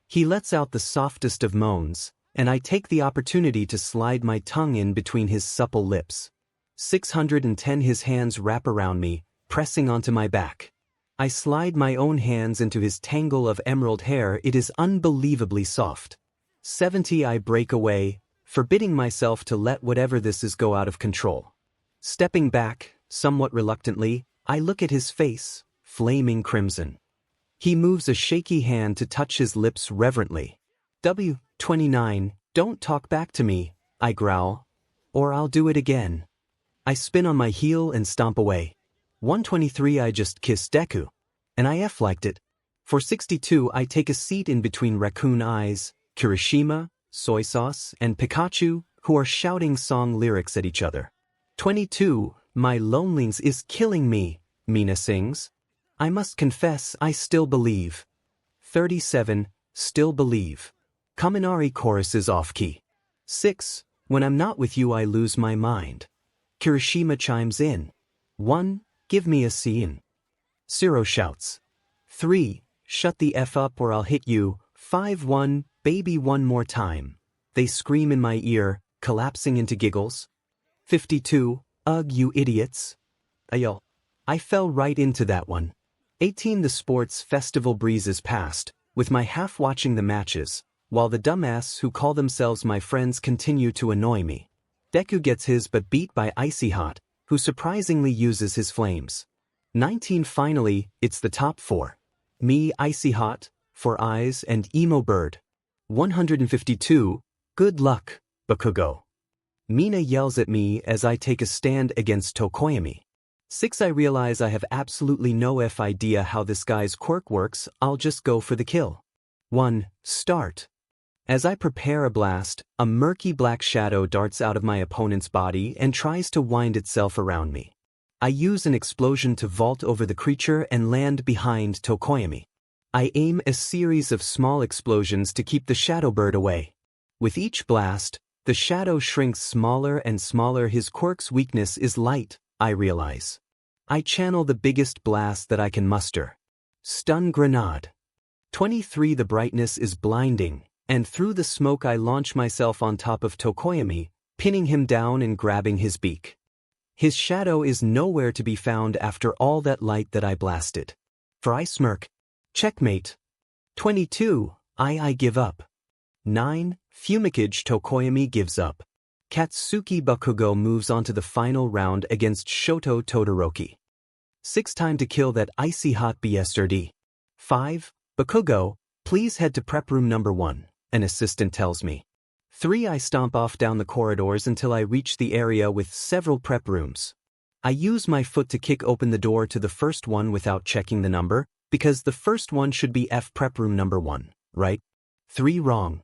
He lets out the softest of moans, and I take the opportunity to slide my tongue in between his supple lips. 610 His hands wrap around me, pressing onto my back. I slide my own hands into his tangle of emerald hair. It is unbelievably soft. 70 I break away, forbidding myself to let whatever this is go out of control. Stepping back, somewhat reluctantly, I look at his face, flaming crimson. He moves a shaky hand to touch his lips reverently. 29 Don't talk back to me, I growl. Or I'll do it again. I spin on my heel and stomp away. 123 I just kiss Deku. and I liked it. For 62, I take a seat in between raccoon eyes, Kirishima, soy sauce, and Pikachu, who are shouting song lyrics at each other. 22, my loneliness is killing me, Mina sings. I must confess I still believe. 37, still believe. Kaminari chorus is off key. 6, when I'm not with you I lose my mind. Kirishima chimes in. 1, give me a scene. Zero shouts. 3, shut the F up or I'll hit you. 5, 1, baby one more time. They scream in my ear, collapsing into giggles. 52, ugh you idiots. Ayo. I fell right into that one. 18, the sports festival breezes past, with my half watching the matches, while the dumbass who call themselves my friends continue to annoy me. Deku gets his butt beat by 𝗍𝗏𝗏, who surprisingly uses his flames. 19, finally, it's the top 4. Me, 𝗍𝗏𝗏, 4 eyes, and emo bird. 152, good luck, Bakugo. Mina yells at me as I take a stand against 𝗳𝗏𝗵𝗃. 6, I realize I have absolutely no idea how this guy's quirk works, I'll just go for the kill. 1, start. As I prepare a blast, a murky black shadow darts out of my opponent's body and tries to wind itself around me. I use an explosion to vault over the creature and land behind 𝗳𝗏𝗵𝗃. I aim a series of small explosions to keep the shadow bird away. With each blast, the shadow shrinks smaller and smaller. His quirk's weakness is light, I realize. I channel the biggest blast that I can muster. Stun grenade. 23, the brightness is blinding, and through the smoke I launch myself on top of 𝗳𝗏𝗵𝗃, pinning him down and grabbing his beak. His shadow is nowhere to be found after all that light that I blasted. For I smirk. Checkmate. 22, I give up. 9, 𝗵𝗃𝗃𝗁𝗍 gives up. Katsuki Bakugo moves on to the final round against Shoto Todoroki. 6, time to kill that 𝗍𝗏𝗏 𝗧𝙪𝙢. 5, Bakugo, please head to prep room number 1, an assistant tells me. 3, I stomp off down the corridors until I reach the area with several prep rooms. I use my foot to kick open the door to the first one without checking the number, because the first one should be prep room number 1, right? 3, wrong.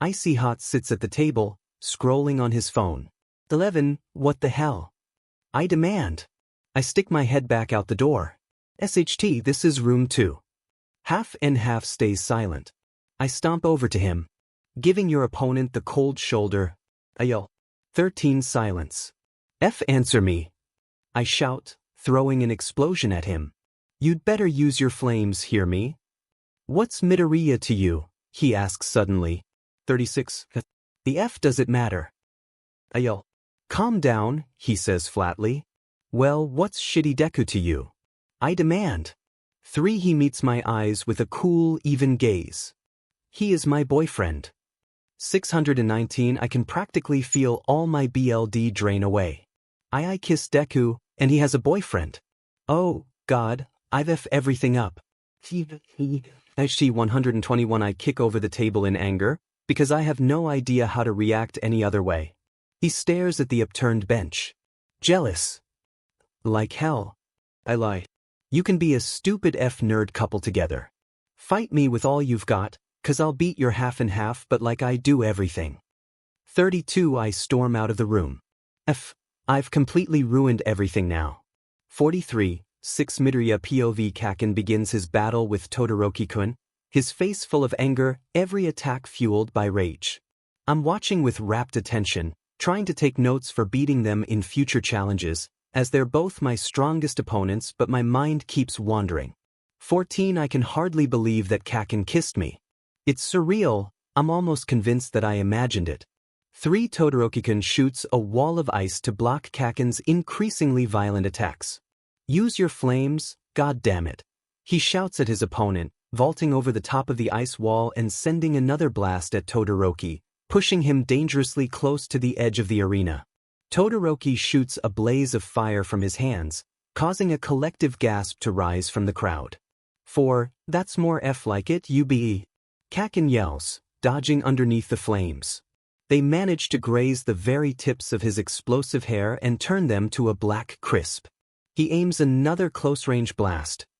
𝗍𝗏𝗏 sits at the table, scrolling on his phone. 11, what the hell? I demand. I stick my head back out the door. SHT, this is room 2. Half and half stays silent. I stomp over to him. Giving your opponent the cold shoulder. Ayo. 13, silence. Answer me. I shout, throwing an explosion at him. You'd better use your flames, hear me? What's Midoriya to you? He asks suddenly. 36. The F does it matter? Ayo. Calm down, he says flatly. Well, what's shitty Deku to you? I demand. 3, he meets my eyes with a cool, even gaze. He is my boyfriend. 619, I can practically feel all my BLD drain away. I kiss Deku, and he has a boyfriend. Oh, God, I've F everything up. SG 121, I kick over the table in anger, because I have no idea how to react any other way. He stares at the upturned bench. Jealous. Like hell. I lie. You can be a stupid nerd couple together. Fight me with all you've got, 'cause I'll beat your half and half but like I do everything. 32, I storm out of the room. I've completely ruined everything now. 43, 6, Midoriya 𝗵𝗃𝗃𝗁 begins his battle with Todoroki-kun, his face full of anger, every attack fueled by rage. I'm watching with rapt attention, trying to take notes for beating them in future challenges, as they're both my strongest opponents, but my mind keeps wandering. 14, I can hardly believe that Kakin kissed me. It's surreal, I'm almost convinced that I imagined it. 3, Todoroki-kun shoots a wall of ice to block Kakin's increasingly violent attacks. Use your flames, god damn it. He shouts at his opponent, vaulting over the top of the ice wall and sending another blast at Todoroki, pushing him dangerously close to the edge of the arena. Todoroki shoots a blaze of fire from his hands, causing a collective gasp to rise from the crowd. 4, that's more like it, 𝗍𝗲𝗍𝗍. Kakin yells, dodging underneath the flames. They manage to graze the very tips of his explosive hair and turn them to a black crisp. He aims another close-range blast,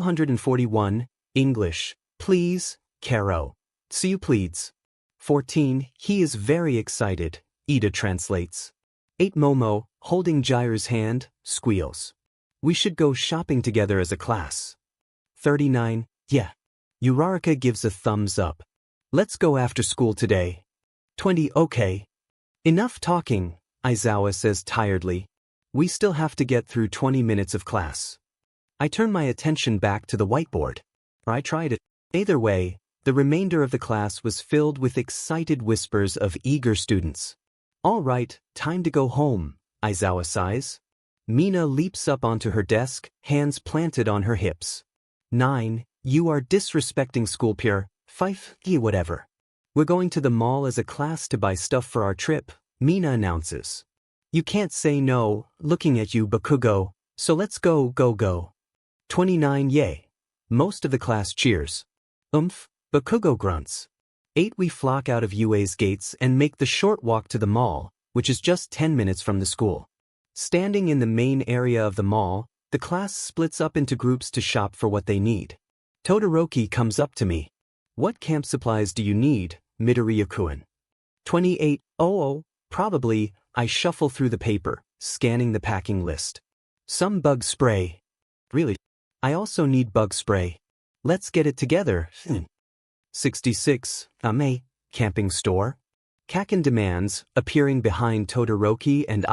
241, English, please, Karo. See you please. 14, he is very excited, Ida translates. 8 Momo, holding J-𝗀𝗏's hand, squeals. We should go shopping together as a class. 39, yeah. Uraraka gives a thumbs up. Let's go after school today. 20, okay. Enough talking, Izawa says tiredly. We still have to get through 20 minutes of class. I turn my attention back to the whiteboard. I tried it. Either way, the remainder of the class was filled with excited whispers of eager students. All right, time to go home, Izawa sighs. Mina leaps up onto her desk, hands planted on her hips. 9, you are disrespecting school 𝗵𝗃𝗃𝗃𝗧𝗏 whatever. We're going to the mall as a class to buy stuff for our trip, Mina announces. You can't say no, looking at you Bakugo, so let's go, go. 29 yay. Most of the class cheers. Bakugo grunts. 8 we flock out of UA's gates and make the short walk to the mall, which is just 10 minutes from the school. Standing in the main area of the mall, the class splits up into groups to shop for what they need. Todoroki comes up to me. What camp supplies do you need, Midoriya-kun? 28, oh, probably, I shuffle through the paper, scanning the packing list. Some bug spray. Really? I also need bug spray. Let's get it together. 66, camping store. Kaken demands, appearing behind Todoroki and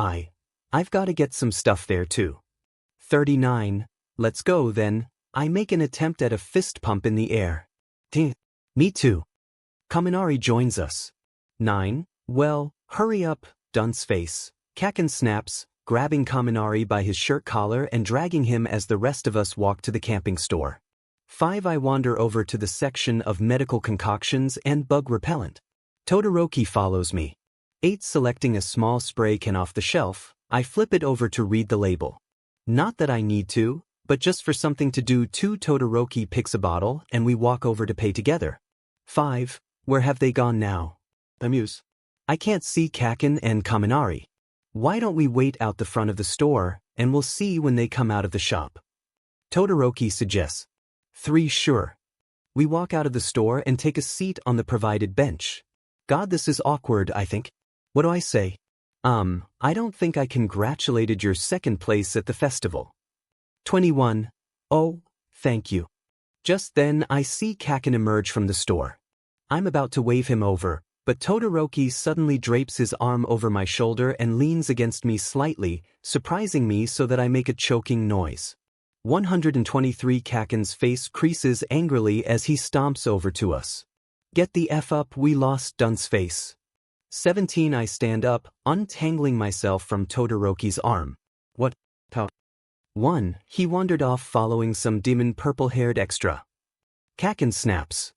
I've got to get some stuff there too. 39, let's go then. I make an attempt at a fist pump in the air. Me too. Kaminari joins us. 9, well, hurry up, dunce face. Kaken snaps, grabbing Kaminari by his shirt collar and dragging him as the rest of us walk to the camping store. 5 I wander over to the section of medical concoctions and bug repellent. Todoroki follows me. 8 selecting a small spray can off the shelf, I flip it over to read the label. Not that I need to, but just for something to do too. Todoroki picks a bottle and we walk over to pay together. 5, where have they gone now? Amuse. I can't see Kaken and Kaminari. Why don't we wait out the front of the store, and we'll see when they come out of the shop? Todoroki suggests. 3 sure. We walk out of the store and take a seat on the provided bench. God, this is awkward, I think. What do I say? I don't think I congratulated your second place at the festival. 21. Oh, thank you. Just then I see 𝗂𝗃 emerge from the store. I'm about to wave him over, but Todoroki suddenly drapes his arm over my shoulder and leans against me slightly, surprising me so that I make a choking noise. 123 𝗂𝗃's face creases angrily as he stomps over to us. Get the F up, we lost Dunce face. 17 I stand up, untangling myself from Todoroki's arm. What? How? 1. He wandered off following some demon purple-haired extra. 𝗂𝗃 snaps.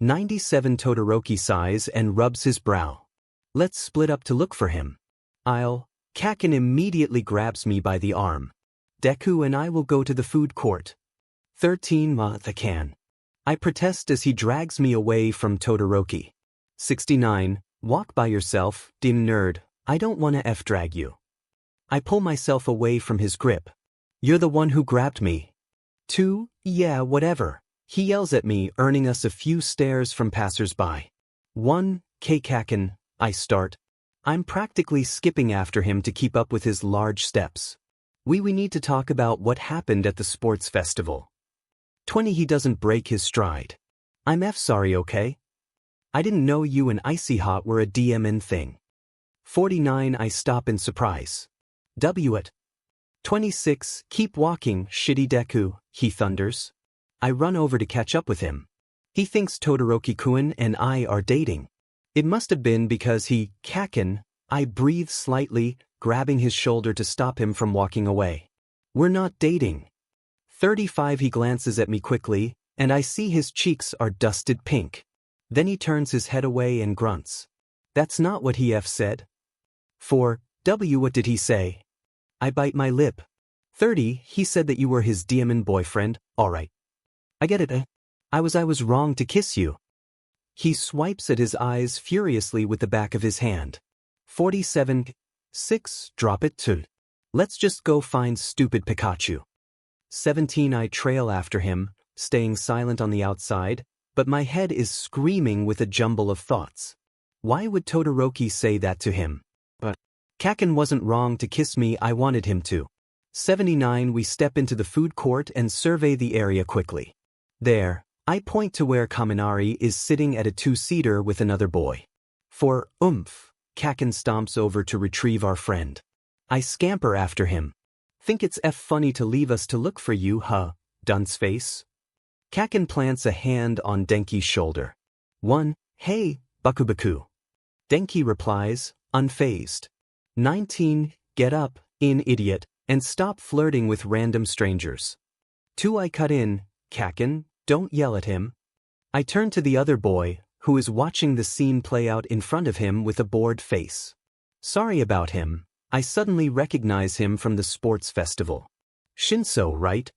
97 Todoroki sighs and rubs his brow. Let's split up to look for him. 𝗂𝗃 immediately grabs me by the arm. Deku and I will go to the food court. 13 𝗵𝘃𝗃. I protest as he drags me away from Todoroki. 69. Walk by yourself, dim nerd, I don't wanna drag you. I pull myself away from his grip. You're the one who grabbed me. 2. Yeah, whatever. He yells at me, earning us a few stares from passers-by. 1. 𝗂𝗃, I start. I'm practically skipping after him to keep up with his large steps. We need to talk about what happened at the sports festival. 20. He doesn't break his stride. I'm sorry, okay? I didn't know you and 𝗬𝗏𝗏 were a DMN thing. 49. I stop in surprise. 𝗬𝗏𝗏𝗺. 26. Keep walking, shitty Deku, he thunders. I run over to catch up with him. He thinks Todoroki-kun and I are dating. It must have been because he 𝗂𝗃. I breathe slightly, grabbing his shoulder to stop him from walking away. We're not dating. 35. He glances at me quickly, and I see his cheeks are dusted pink. Then he turns his head away and grunts. That's not what he said. 4. What did he say? I bite my lip. 30. He said that you were his DMN boyfriend, alright. I get it, I was wrong to kiss you. He swipes at his eyes furiously with the back of his hand. 47. 6. Drop it to. Let's just go find stupid Pikachu. 17. I trail after him, staying silent on the outside, but my head is screaming with a jumble of thoughts. Why would Todoroki say that to him? But 𝗂𝗃 wasn't wrong to kiss me, I wanted him to. 79. We step into the food court and survey the area quickly. There, I point to where Kaminari is sitting at a two-seater with another boy. For 𝗵𝗃, 𝗂𝗃 stomps over to retrieve our friend. I scamper after him. Think it's funny to leave us to look for you, huh, dunce face? 𝗂𝗃 plants a hand on Denki's shoulder. 1. Hey, Bakugoku. Denki replies, unfazed. 19. Get up, idiot, and stop flirting with random strangers. 2. I cut in, 𝗂𝗃, don't yell at him. I turn to the other boy, who is watching the scene play out in front of him with a bored face. Sorry about him, I suddenly recognize him from the sports festival. Shinso, right?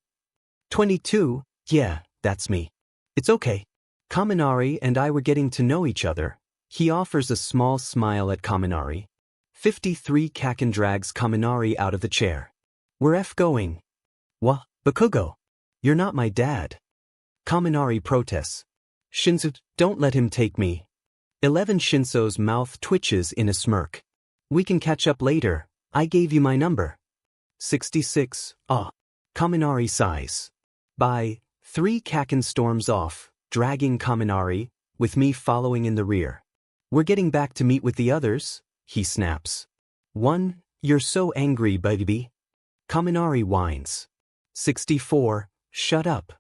22. Yeah, that's me. It's okay. Kaminari and I were getting to know each other. He offers a small smile at Kaminari. 53. 𝗂𝗃 drags Kaminari out of the chair. We're going. What, Bakugo? You're not my dad. Kaminari protests. Shinso, don't let him take me. 11. Shinso's mouth twitches in a smirk. We can catch up later, I gave you my number. 66. Kaminari sighs. Bye. 3. 𝗂𝗃 storms off, dragging Kaminari, with me following in the rear. We're getting back to meet with the others, he snaps. 1. You're so angry, baby. Kaminari whines. 64. Shut up.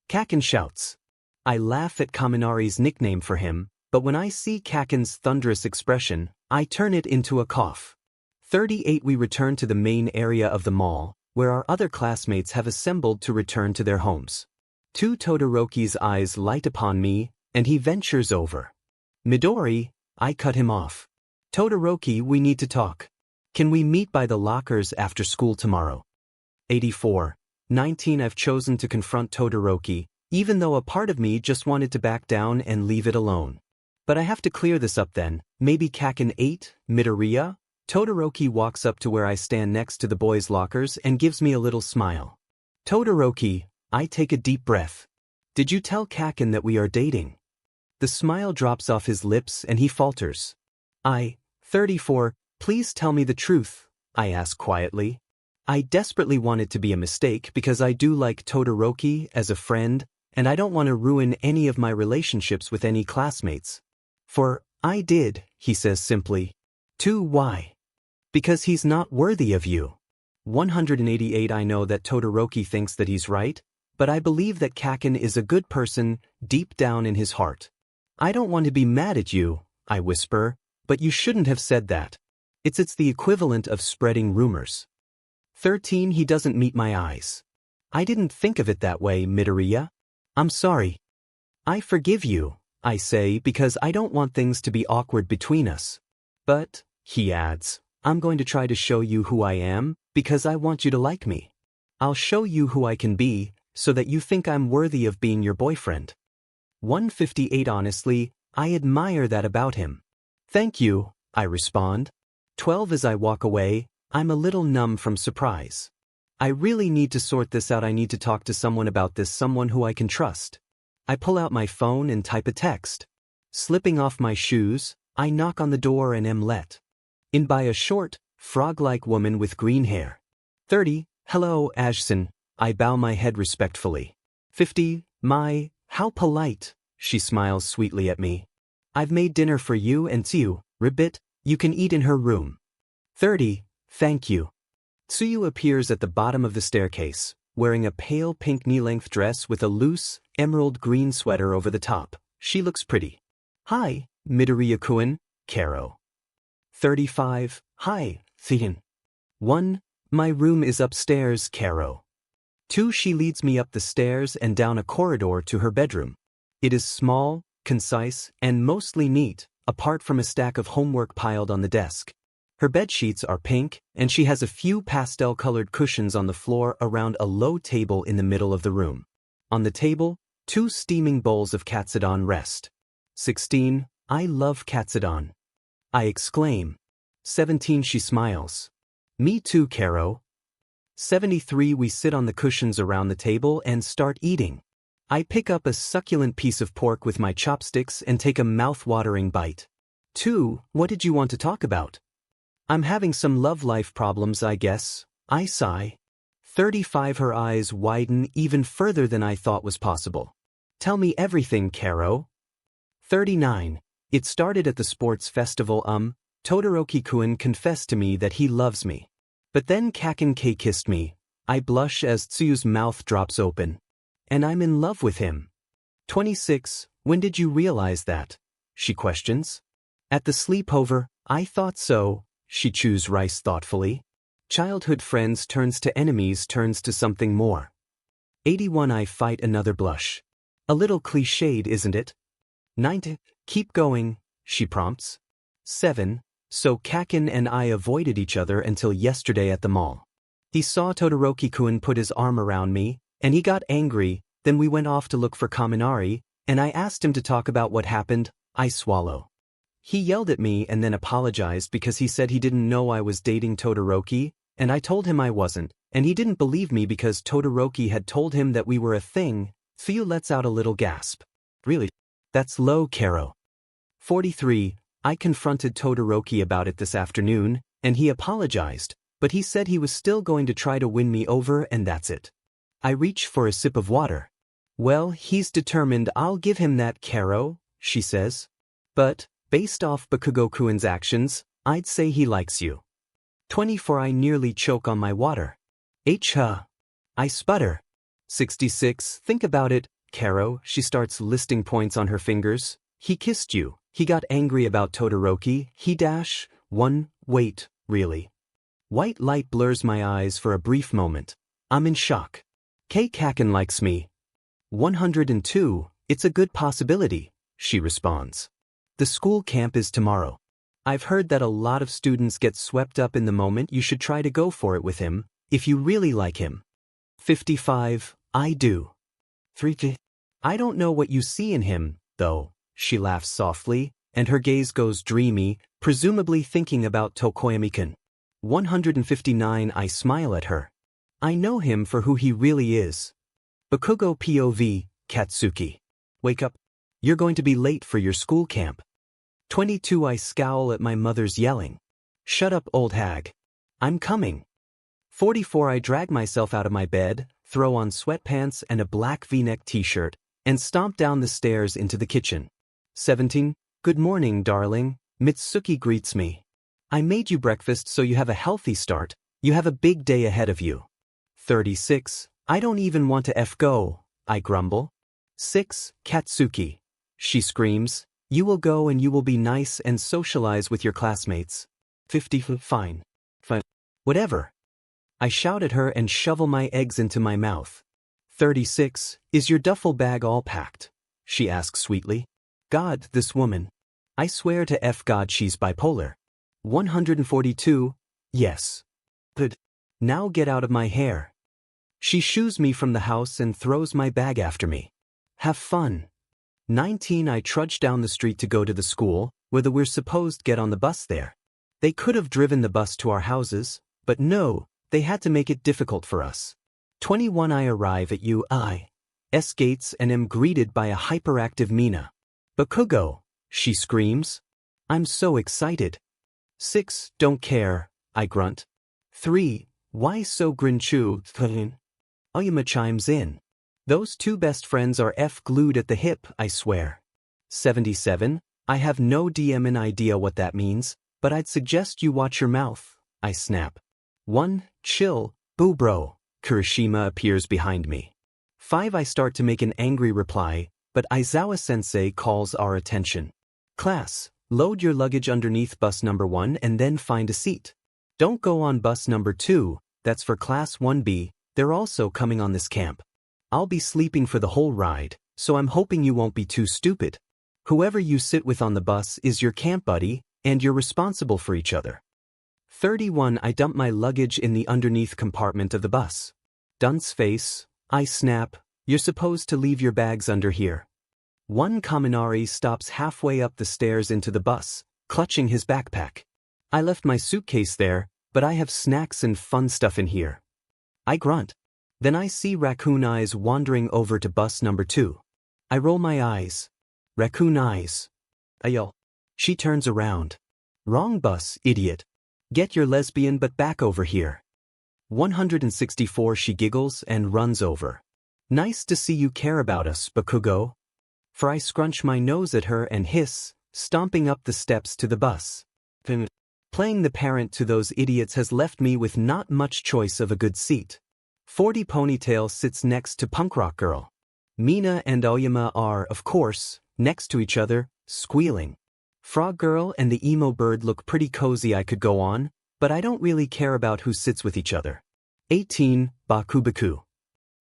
𝗂𝗃 shouts. I laugh at Kaminari's nickname for him, but when I see 𝗂𝗃's thunderous expression, I turn it into a cough. 38. We return to the main area of the mall, where our other classmates have assembled to return to their homes. 2. Todoroki's eyes light upon me, and he ventures over. Midori, I cut him off. Todoroki, we need to talk. Can we meet by the lockers after school tomorrow? 84. 19. I've chosen to confront Todoroki, even though a part of me just wanted to back down and leave it alone. But I have to clear this up then, maybe 𝗂𝗃 8, Midoriya? Todoroki walks up to where I stand next to the boys' lockers and gives me a little smile. Todoroki, I take a deep breath. Did you tell 𝗂𝗃𝗃 that we are dating? The smile drops off his lips and he falters. 34, please tell me the truth, I ask quietly. I desperately want it to be a mistake because I do like Todoroki as a friend, and I don't want to ruin any of my relationships with any classmates. For I did, he says simply. 2. Why? Because he's not worthy of you. 188 I know that Todoroki thinks that he's right, but I believe that 𝗂𝗃𝗃 is a good person deep down in his heart. I don't want to be mad at you, I whisper, but you shouldn't have said that. It's the equivalent of spreading rumors. 13 He doesn't meet my eyes. I didn't think of it that way, Midoriya. I'm sorry. I forgive you, I say, because I don't want things to be awkward between us. But, he adds, I'm going to try to show you who I am, because I want you to like me. I'll show you who I can be, so that you think I'm worthy of being your boyfriend. 158 Honestly, I admire that about him. Thank you, I respond. 12 As I walk away, I'm a little numb from surprise. I really need to sort this out. I need to talk to someone about this, someone who I can trust. I pull out my phone and type a text. Slipping off my shoes, I knock on the door and am let in by a short, frog-like woman with green hair. 30 Hello, 𝗬𝗏𝗃. I bow my head respectfully. 50 How polite, she smiles sweetly at me. I've made dinner for you and 𝗬𝗏𝗃𝗧𝗏. You can eat in her room. 30 Thank you. 𝗬𝗏 appears at the bottom of the staircase, wearing a pale pink knee-length dress with a loose, emerald green sweater over the top. She looks pretty. Hi, Midoriya-kun, Karo. 35 Hi, 𝗬𝗏𝗃𝗃. 1 My room is upstairs, Karo. 2 She leads me up the stairs and down a corridor to her bedroom. It is small, concise, and mostly neat, apart from a stack of homework piled on the desk. Her bedsheets are pink, and she has a few pastel-colored cushions on the floor around a low table in the middle of the room. On the table, 2 steaming bowls of 𝗬𝗏𝗃𝗃 rest. 16 I love 𝗬𝗏𝗃𝗃. I exclaim. 17 She smiles. Me too, Karo. 73 We sit on the cushions around the table and start eating. I pick up a succulent piece of pork with my chopsticks and take a mouth-watering bite. 2 What did you want to talk about? I'm having some love life problems, I guess, I sigh. 35 Her eyes widen even further than I thought was possible. Tell me everything, Karo. 39 It started at the sports festival. Todoroki-kun confessed to me that he loves me. But then 𝗂𝗃𝗃𝗃 kissed me. I blush as 𝗬𝗏's mouth drops open. And I'm in love with him. 26 When did you realize that? She questions. At the sleepover, I thought so. She chews rice thoughtfully. Childhood friends turns to enemies turns to something more. 81 I fight another blush. A little cliched, isn't it? 90 Keep going, she prompts. 7 So 𝗂𝗃𝗃 and I avoided each other until yesterday at the mall. He saw Todoroki-kun put his arm around me, and he got angry. Then we went off to look for Kaminari, and I asked him to talk about what happened. I swallow. He yelled at me and then apologized because he said he didn't know I was dating Todoroki, and I told him I wasn't, and he didn't believe me because Todoroki had told him that we were a thing. 𝗬𝗏 lets out a little gasp. Really? That's low, Karo. 43 I confronted Todoroki about it this afternoon, and he apologized, but he said he was still going to try to win me over and that's it. I reach for a sip of water. Well, he's determined. I'll give him that, Karo, she says. But, based off Bakugo-kun's actions, I'd say he likes you. 24 I nearly choke on my water. I sputter. 66 Think about it, Karo. She starts listing points on her fingers. He kissed you. He got angry about Todoroki. He-1 Wait, really? White light blurs my eyes for a brief moment. I'm in shock. 𝗂𝗃𝗃𝗃 likes me. 102 It's a good possibility, she responds. The school camp is tomorrow. I've heard that a lot of students get swept up in the moment. You should try to go for it with him, if you really like him. 55 I do. 3 I don't know what you see in him, though. She laughs softly, and her gaze goes dreamy, presumably thinking about Tokoyami-kun. 159 I smile at her. I know him for who he really is. Bakugo POV, Katsuki. Wake up. You're going to be late for your school camp. 22 I scowl at my mother's yelling. Shut up, old hag. I'm coming. 44 I drag myself out of my bed, throw on sweatpants and a black V-neck t-shirt, and stomp down the stairs into the kitchen. 17 Good morning, darling. Mitsuki greets me. I made you breakfast so you have a healthy start. You have a big day ahead of you. 36 I don't even want to go, I grumble. 6 Katsuki. She screams. You will go and you will be nice and socialize with your classmates. 50 Fine. Fine. Whatever. I shout at her and shovel my eggs into my mouth. 36 Is your duffel bag all packed? She asks sweetly. God, this woman. I swear to God she's bipolar. 142 Yes. Good. Now get out of my hair. She shoos me from the house and throws my bag after me. Have fun. 19 I trudge down the street to go to the school, whether we're supposed to get on the bus there. They could have driven the bus to our houses, but no, they had to make it difficult for us. 21 I arrive at U.I.'s gates and am greeted by a hyperactive Mina. Bakugo, she screams. I'm so excited. 6 Don't care, I grunt. 3 Why so 𝗵𝗃𝗁𝗀𝗧𝗵𝗃𝗀𝗀 chimes in. Those two best friends are glued at the hip, I swear. 77 I have no damn idea what that means, but I'd suggest you watch your mouth, I snap. 1 Chill, boo bro. Kirishima appears behind me. 5 I start to make an angry reply, but Izawa-sensei calls our attention. Class, load your luggage underneath bus number 1 and then find a seat. Don't go on bus number 2, that's for class 1B, they're also coming on this camp. I'll be sleeping for the whole ride, so I'm hoping you won't be too stupid. Whoever you sit with on the bus is your camp buddy, and you're responsible for each other. 31 I dump my luggage in the underneath compartment of the bus. Dunce face, I snap, you're supposed to leave your bags under here. 1 Kaminari stops halfway up the stairs into the bus, clutching his backpack. I left my suitcase there, but I have snacks and fun stuff in here. I grunt. Then I see raccoon eyes wandering over to bus number 2. I roll my eyes. Raccoon eyes. I yell. She turns around. Wrong bus, idiot. Get your lesbian butt back over here. 164 She giggles and runs over. Nice to see you care about us, Bakugo. For I scrunch my nose at her and hiss, stomping up the steps to the bus. Playing the parent to those idiots has left me with not much choice of a good seat. 40 Ponytail sits next to Punk Rock Girl. Mina and Aoyama are, of course, next to each other, squealing. Frog Girl and the emo bird look pretty cozy. I could go on, but I don't really care about who sits with each other. 18 Bakudeku.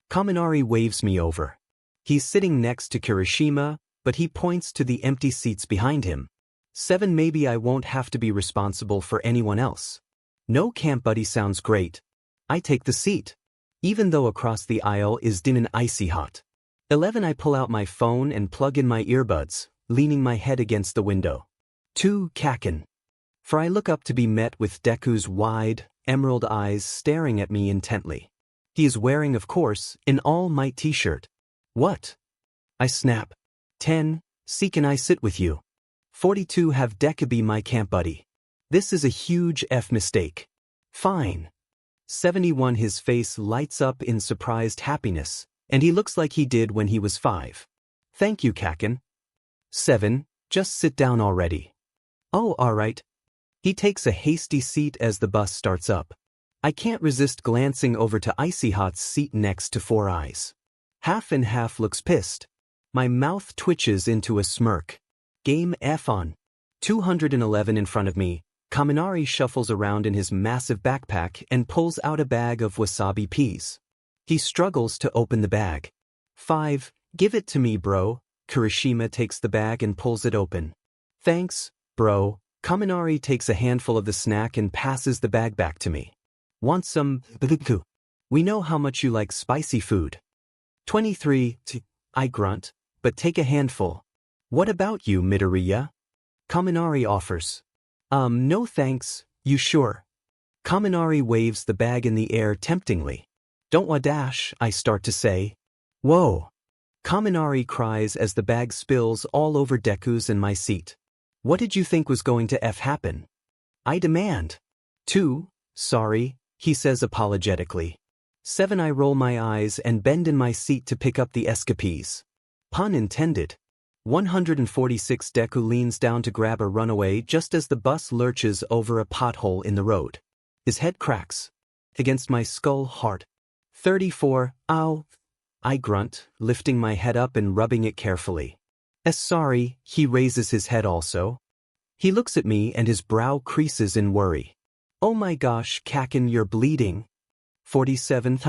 Kaminari waves me over. He's sitting next to Kirishima, but he points to the empty seats behind him. 7 Maybe I won't have to be responsible for anyone else. No camp buddy sounds great. I take the seat. Even though across the aisle is dim and icy hot. 11 I pull out my phone and plug in my earbuds, leaning my head against the window. 2 Kaken. For I look up to be met with Deku's wide, emerald eyes staring at me intently. He is wearing, of course, an All Might t-shirt. What? I snap. 10 See, can I sit with you? 42 Have Deku be my camp buddy. This is a huge mistake. Fine. 71 His face lights up in surprised happiness, and he looks like he did when he was 5. Thank you, Kaken. 7 Just sit down already. Oh, alright. He takes a hasty seat as the bus starts up. I can't resist glancing over to Icy Hot's seat next to Four Eyes. Half and Half looks pissed. My mouth twitches into a smirk. Game F on. 211 in front of me, Kaminari shuffles around in his massive backpack and pulls out a bag of wasabi peas. He struggles to open the bag. 5 Give it to me, bro. Kirishima takes the bag and pulls it open. Thanks, bro. Kaminari takes a handful of the snack and passes the bag back to me. Want some? Deku? We know how much you like spicy food. 23 I grunt, but take a handful. What about you, Midoriya? Kaminari offers. No thanks, you sure? Kaminari waves the bag in the air temptingly. Don't wadash, I start to say. Whoa. Kaminari cries as the bag spills all over Deku's and my seat. What did you think was going to happen? I demand. 2, sorry, he says apologetically. 7, I roll my eyes and bend in my seat to pick up the escapees. Pun intended. 146 Deku leans down to grab a runaway just as the bus lurches over a pothole in the road. His head cracks against my skull hard. 34, ow. I grunt, lifting my head up and rubbing it carefully. Sorry, he raises his head also. He looks at me and his brow creases in worry. Oh my gosh, Kaken, you're bleeding. 47,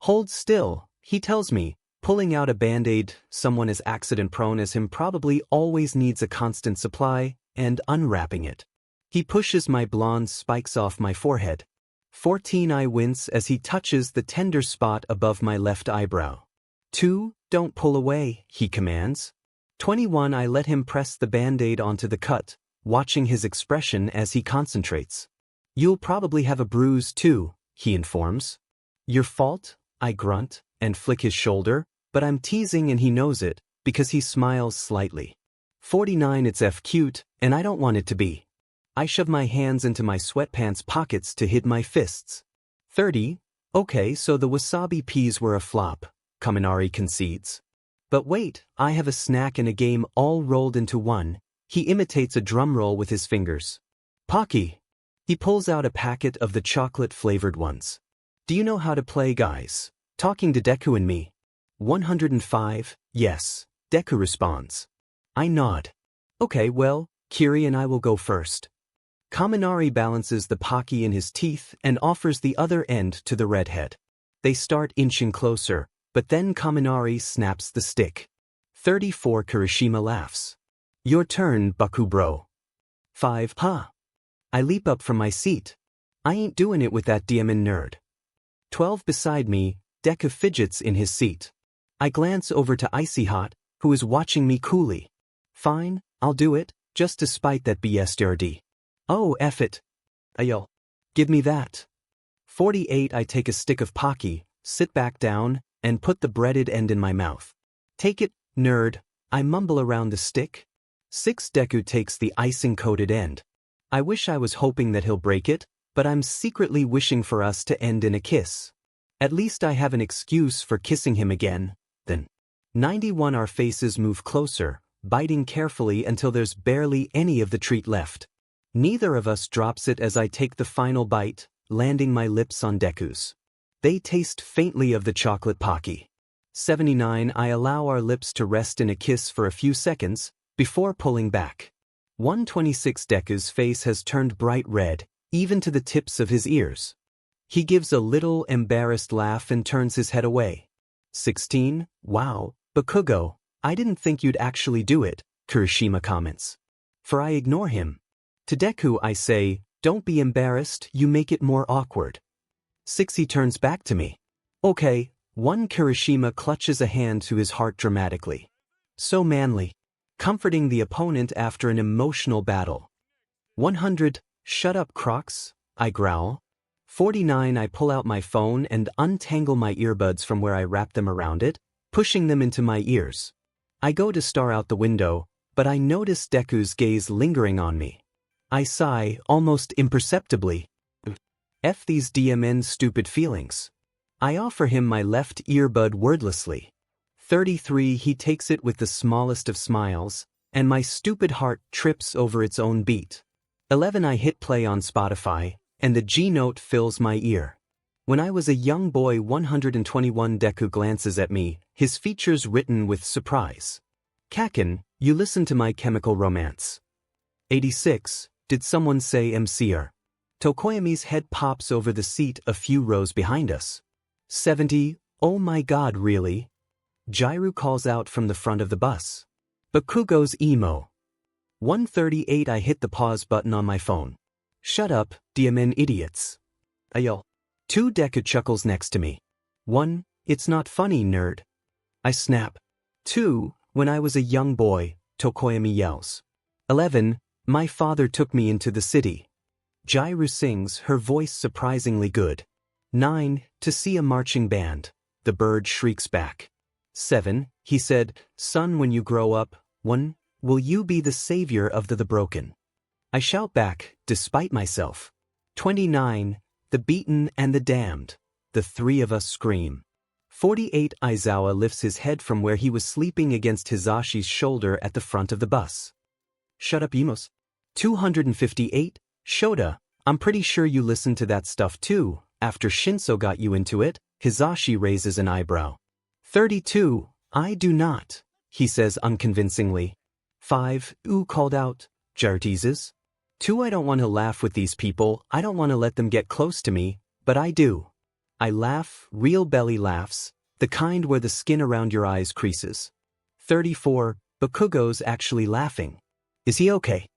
Hold still, he tells me, pulling out a band-aid. Someone as accident-prone as him probably always needs a constant supply, and unwrapping it. He pushes my blonde spikes off my forehead. 14, I wince as he touches the tender spot above my left eyebrow. 2, don't pull away, he commands. 21, I let him press the band-aid onto the cut, watching his expression as he concentrates. You'll probably have a bruise too, he informs. Your fault, I grunt, and flick his shoulder, but I'm teasing and he knows it, because he smiles slightly. 49, it's cute, and I don't want it to be. I shove my hands into my sweatpants pockets to hide my fists. 30, okay, so the wasabi peas were a flop, Kaminari concedes. But wait, I have a snack and a game all rolled into one. He imitates a drum roll with his fingers. Pocky. He pulls out a packet of the chocolate-flavored ones. Do you know how to play, guys? Talking to Deku and me. 105, yes, Deku responds. I nod. Okay, well, Kiri and I will go first. Kaminari balances the Pocky in his teeth and offers the other end to the redhead. They start inching closer, but then Kaminari snaps the stick. 34, Kirishima laughs. Your turn, Baku bro. 5, I leap up from my seat. I ain't doing it with that diamond nerd. 12, beside me, Deku fidgets in his seat. I glance over to 𝗬𝗏𝗏, who is watching me coolly. Fine, I'll do it, just to spite that 𝗬𝗏𝗧𝗪𝗧. Oh, F it. I yell. Give me that. 48, I take a stick of Pocky, sit back down, and put the breaded end in my mouth. Take it, nerd, I mumble around the stick. 6, Deku takes the icing-coated end. I wish I was hoping that he'll break it, but I'm secretly wishing for us to end in a kiss. At least I have an excuse for kissing him again, then. 91, our faces move closer, biting carefully until there's barely any of the treat left. Neither of us drops it as I take the final bite, landing my lips on Deku's. They taste faintly of the chocolate Pocky. 79, I allow our lips to rest in a kiss for a few seconds, before pulling back. 126, Deku's face has turned bright red, even to the tips of his ears. He gives a little embarrassed laugh and turns his head away. 16, wow, Bakugo, I didn't think you'd actually do it, Kirishima comments. For I ignore him. To Deku I say, don't be embarrassed, you make it more awkward. 6, he turns back to me. Okay, 1, Kirishima clutches a hand to his heart dramatically. So manly. Comforting the opponent after an emotional battle. 100, shut up Crocs, I growl. 49, I pull out my phone and untangle my earbuds from where I wrap them around it, pushing them into my ears. I go to star out the window, but I notice Deku's gaze lingering on me. I sigh, almost imperceptibly. F these DMN stupid feelings. I offer him my left earbud wordlessly. 33, he takes it with the smallest of smiles, and my stupid heart trips over its own beat. 11, I hit play on Spotify, and the G note fills my ear. When I was a young boy, 121, Deku glances at me, his features written with surprise. Kaken, you listen to My Chemical Romance. 86, did someone say 𝗵𝘃𝗧𝗏? Tokoyami's head pops over the seat a few rows behind us. 70, oh my god, really? Jiraiya calls out from the front of the bus. Bakugo's emo. 138, I hit the pause button on my phone. Shut up, DMN idiots. I yell. 2, Deku chuckles next to me. 1, it's not funny, nerd. I snap. 2, when I was a young boy, Tokoyami yells. 11, my father took me into the city. Jiraiya sings, her voice surprisingly good. 9, to see a marching band. The bird shrieks back. 7, He said, "Son, when you grow up, will you be the savior of the broken?" I shout back, despite myself. 29. The beaten and the damned. The three of us scream. 48. Izawa lifts his head from where he was sleeping against Hisashi's shoulder at the front of the bus. Shut up, Emos. 258. Shota, I'm pretty sure you listened to that stuff too, after Shinso got you into it. Hisashi raises an eyebrow. 32. I do not, he says unconvincingly. 5. Called out. Jar-teases. 2. I don't want to laugh with these people, I don't want to let them get close to me, but I do. I laugh, real belly laughs, the kind where the skin around your eyes creases. 34. Bakugo's actually laughing. Is he okay?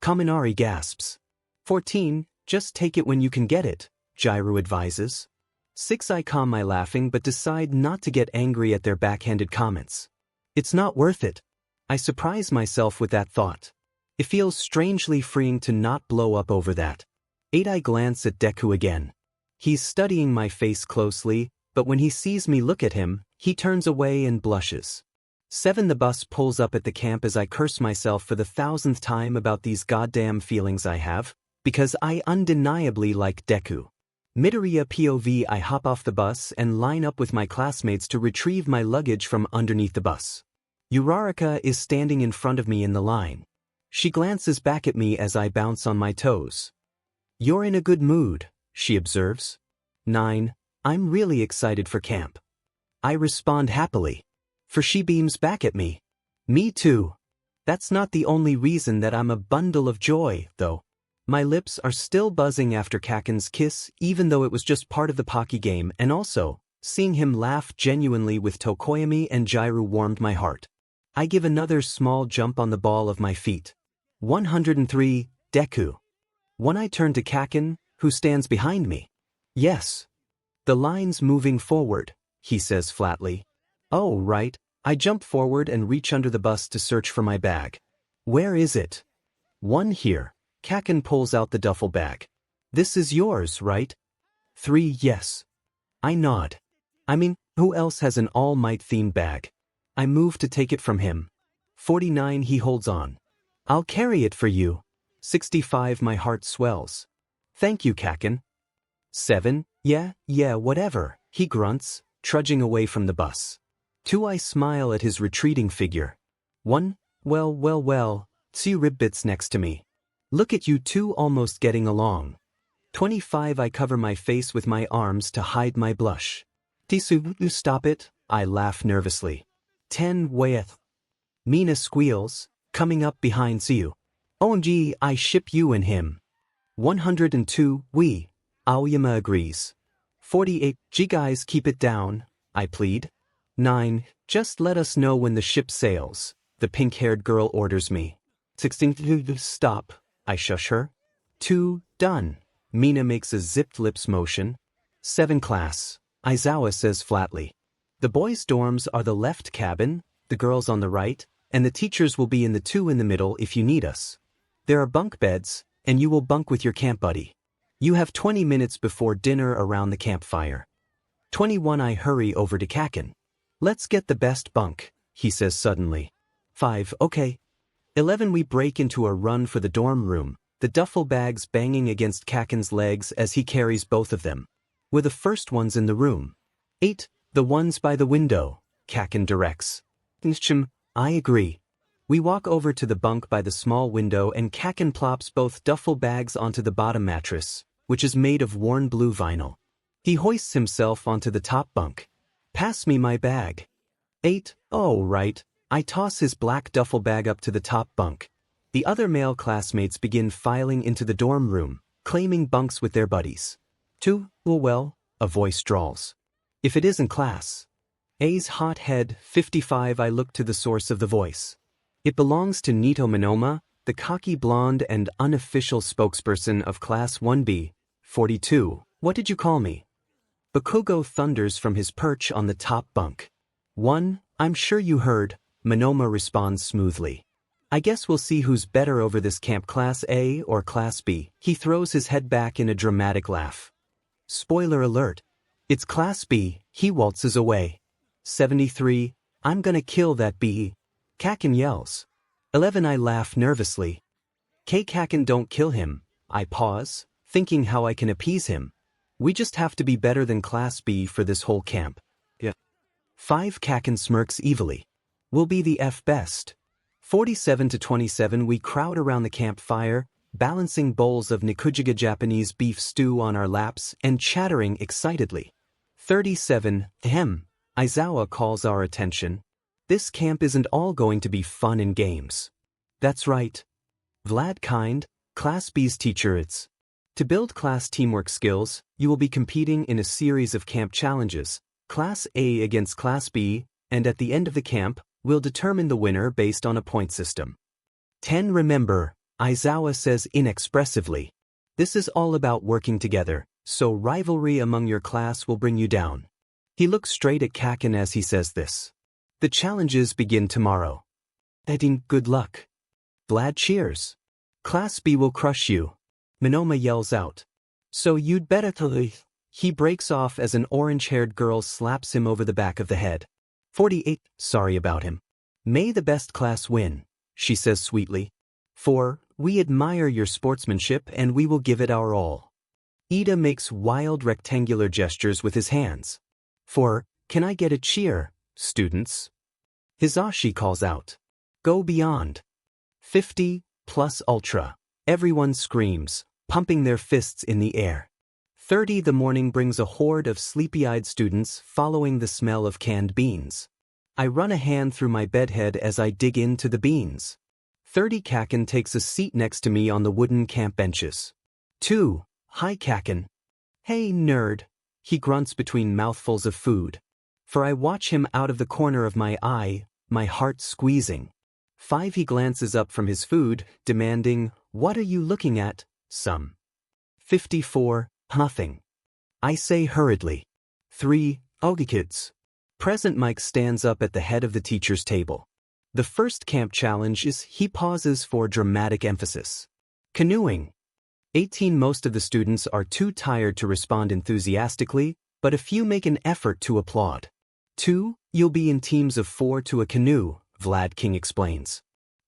Kaminari gasps. 14. Just take it when you can get it, Jiraiya advises. 6. I calm my laughing but decide not to get angry at their backhanded comments. It's not worth it. I surprise myself with that thought. It feels strangely freeing to not blow up over that. 8. I glance at Deku again. He's studying my face closely, but when he sees me look at him, he turns away and blushes. 7. The bus pulls up at the camp as I curse myself for the 1000th time about these goddamn feelings I have, because I undeniably like Deku. Midoriya POV. I hop off the bus and line up with my classmates to retrieve my luggage from underneath the bus. Uraraka is standing in front of me in the line. She glances back at me as I bounce on my toes. You're in a good mood, she observes. 9. I'm really excited for camp. I respond happily. For she beams back at me. Me too. That's not the only reason that I'm a bundle of joy, though. My lips are still buzzing after Kaken's kiss, even though it was just part of the Pocky game, and also, seeing him laugh genuinely with Tokoyami and Jiraiya warmed my heart. I give another small jump on the ball of my feet. 103. Deku. 1. I turn to Kaken, who stands behind me. Yes. The line's moving forward, he says flatly. Oh, right. I jump forward and reach under the bus to search for my bag. Where is it? 1. Here. Kaken pulls out the duffel bag. This is yours, right? 3. Yes. I nod. I mean, who else has an All Might-themed bag? I move to take it from him. 49. He holds on. I'll carry it for you. 65. My heart swells. Thank you, Kaken. 7. Yeah, whatever, he grunts, trudging away from the bus. 2. I smile at his retreating figure. 1. Well, 𝗬𝗏𝗃 next to me. Look at you two almost getting along. 25. I cover my face with my arms to hide my blush. 𝗬𝗏𝗃, stop it, I laugh nervously. 10. Wayeth. Mina squeals, coming up behind 𝗬𝗏. OMG, I ship you and him. 102. Aoyama agrees. 48. Gee guys, keep it down, I plead. 9. Just let us know when the ship sails, the pink-haired girl orders me. 16. Stop, I shush her. 2. Done. Mina makes a zipped lips motion. 7. Class, Izawa says flatly. The boys' dorms are the left cabin, the girls on the right, and the teachers will be in the 2 in the middle if you need us. There are bunk beds, and you will bunk with your camp buddy. You have 20 minutes before dinner around the campfire. 21. I hurry over to Kaken. Let's get the best bunk, he says suddenly. 5. Okay. 11. We break into a run for the dorm room, the duffel bags banging against Kaken's legs as he carries both of them. We're the first ones in the room. 8. The ones by the window, Kaken directs. I agree. We walk over to the bunk by the small window and Kaken plops both duffel bags onto the bottom mattress, which is made of worn blue vinyl. He hoists himself onto the top bunk. Pass me my bag. 8. Oh, right. I toss his black duffel bag up to the top bunk. The other male classmates begin filing into the dorm room, claiming bunks with their buddies. 2. Well, a voice drawls. If it isn't class. A's hot head, 55. I look to the source of the voice. It belongs to Nito Minoma, the cocky blonde and unofficial spokesperson of Class 1B. 42. What did you call me? Bakugo thunders from his perch on the top bunk. 1. I'm sure you heard, Minoma responds smoothly. I guess we'll see who's better over this camp, Class A or Class B. He throws his head back in a dramatic laugh. Spoiler alert. It's Class B, he waltzes away. 73. I'm gonna kill that bee. Kakin yells. 11 I laugh nervously. Kakin don't kill him. I pause, thinking how I can appease him. We just have to be better than Class B for this whole camp. Yeah. 5 Kakin smirks evilly. We'll be the F best. 47 to 27 we crowd around the campfire, balancing bowls of 𝗵𝗃𝗃𝗀𝗃 Japanese beef stew on our laps and chattering excitedly. 37 𝗵𝗃 calls our attention. This camp isn't all going to be fun and games. That's right. 𝗵𝗃, Class B's teacher 𝗧𝗵𝗲. To build class teamwork skills, you will be competing in a series of camp challenges, Class A against Class B, and at the end of the camp, we'll determine the winner based on a point system. 10 Remember, 𝗬𝗏 says inexpressively. This is all about working together, so rivalry among your class will bring you down. He looks straight at Kakin as he says this. The challenges begin tomorrow. Good luck. 𝗵𝗃 cheers. Class B will crush you. 𝗵𝗏 yells out. So you'd better to. He breaks off as an orange-haired girl slaps him over the back of the head. 48 Sorry about him. May the best class win, she says sweetly. 4 We admire your sportsmanship and we will give it our all. Ida makes wild rectangular gestures with his hands. 4 Can I get a cheer, students? Hisashi calls out. Go beyond. 50 plus ultra. Everyone screams, pumping their fists in the air. 30 The morning brings a horde of sleepy-eyed students following the smell of canned beans. I run a hand through my bedhead as I dig into the beans. 30 Kakin takes a seat next to me on the wooden camp benches. 2 Hi Kakin. Hey nerd, he grunts between mouthfuls of food. For I watch him out of the corner of my eye, my heart squeezing. 5 He glances up from his food, demanding, What are you looking at, some? 54 Nothing. I say hurriedly. 3 kids. Present Mike stands up at the head of the teacher's table. The first camp challenge is he pauses for dramatic emphasis. Canoeing. 18 Most of the students are too tired to respond enthusiastically, but a few make an effort to applaud. 2 You'll be in teams of 4 to a canoe, 𝗵𝗃 explains.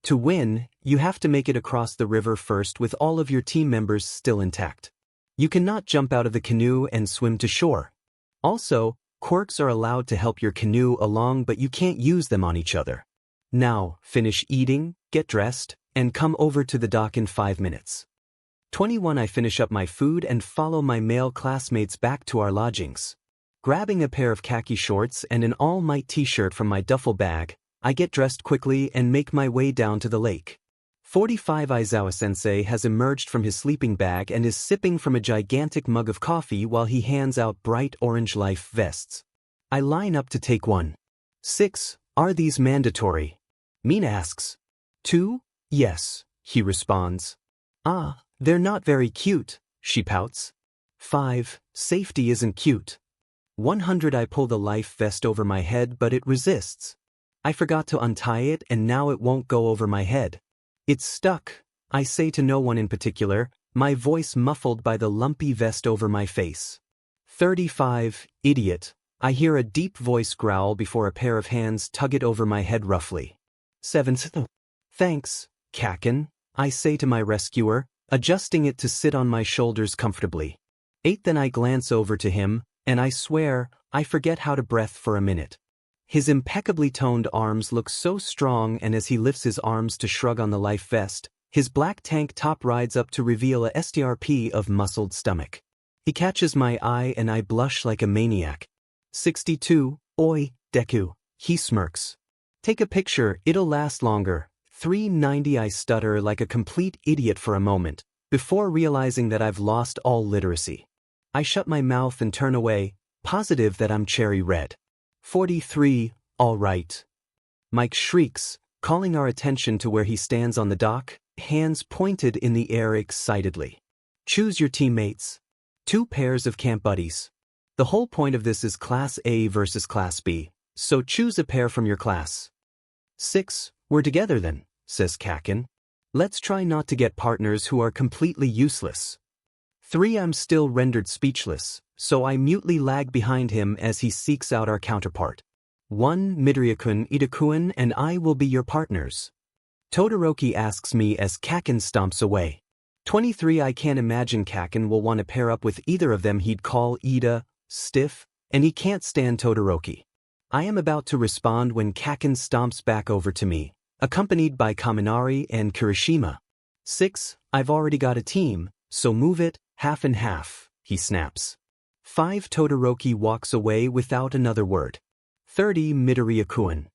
To win, you have to make it across the river first with all of your team members still intact. You cannot jump out of the canoe and swim to shore. Also, quirks are allowed to help your canoe along, but you can't use them on each other. Now, finish eating, get dressed, and come over to the dock in 5 minutes. 21 I finish up my food and follow my male classmates back to our lodgings. Grabbing a pair of khaki shorts and an All Might t-shirt from my duffel bag, I get dressed quickly and make my way down to the lake. 45 Izuku-sensei has emerged from his sleeping bag and is sipping from a gigantic mug of coffee while he hands out bright orange life vests. I line up to take one. 6 Are these mandatory? Mina asks. 2 Yes, he responds. They're not very cute, she pouts. 5 Safety isn't cute. 100 I pull the life vest over my head but it resists. I forgot to untie it and now it won't go over my head. It's stuck, I say to no one in particular, my voice muffled by the lumpy vest over my face. 35 Idiot. I hear a deep voice growl before a pair of hands tug it over my head roughly. 7 Thanks, Kakin, I say to my rescuer, adjusting it to sit on my shoulders comfortably. 8 Then I glance over to him, and I swear, I forget how to breathe for a minute. His impeccably toned arms look so strong, and as he lifts his arms to shrug on the life vest, his black tank top rides up to reveal a 𝗬𝗏𝗄 of muscled stomach. He catches my eye and I blush like a maniac. 62 Oi, Deku, he smirks. Take a picture, it'll last longer. 390 I stutter like a complete idiot for a moment, before realizing that I've lost all literacy. I shut my mouth and turn away, positive that I'm cherry red. 43 All right. Mike shrieks, calling our attention to where he stands on the dock, hands pointed in the air excitedly. Choose your teammates. 2 pairs of camp buddies. The whole point of this is Class A versus Class B, so choose a pair from your class. 6 We're together then, says Kakin. Let's try not to get partners who are completely useless. 3 I'm still rendered speechless, so I mutely lag behind him as he seeks out our counterpart. 𝗵𝗃 𝗧𝗵𝗃 and I will be your partners. Todoroki asks me as 𝗂𝗃 stomps away. 23 I can't imagine 𝗂𝗃 will want to pair up with either of them. He'd call Ida stiff, and he can't stand Todoroki. I am about to respond when 𝗂𝗃 stomps back over to me, accompanied by Kaminari and Kirishima. 6 I've already got a team, so move it, half and half, he snaps. 5 Todoroki walks away without another word. 30 Midoriya-kun.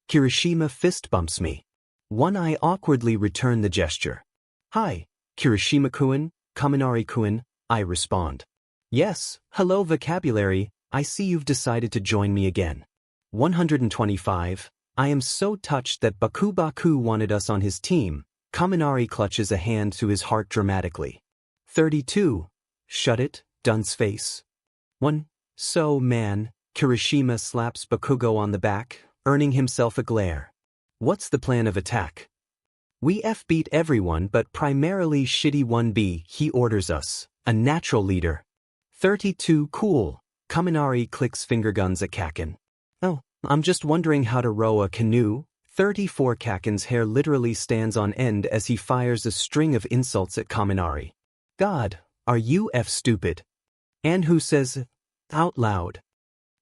Kirishima fist bumps me. 1 I awkwardly return the gesture. Hi, Kirishima-kun, Kaminari-kun, I respond. Yes, hello vocabulary, I see you've decided to join me again. 125 I am so touched that Bakugo wanted us on his team. Kaminari clutches a hand to his heart dramatically. 32 Shut it, dunce face. 1 So man, Kirishima slaps Bakugo on the back, earning himself a glare. What's the plan of attack? We beat everyone but primarily shitty 1B, he orders us, a natural leader. 32 Cool, Kaminari clicks finger guns at 𝗂𝗃. Oh, I'm just wondering how to row a canoe. 34 𝗂𝗃's hair literally stands on end as he fires a string of insults at Kaminari. God, are you stupid? And who says out loud?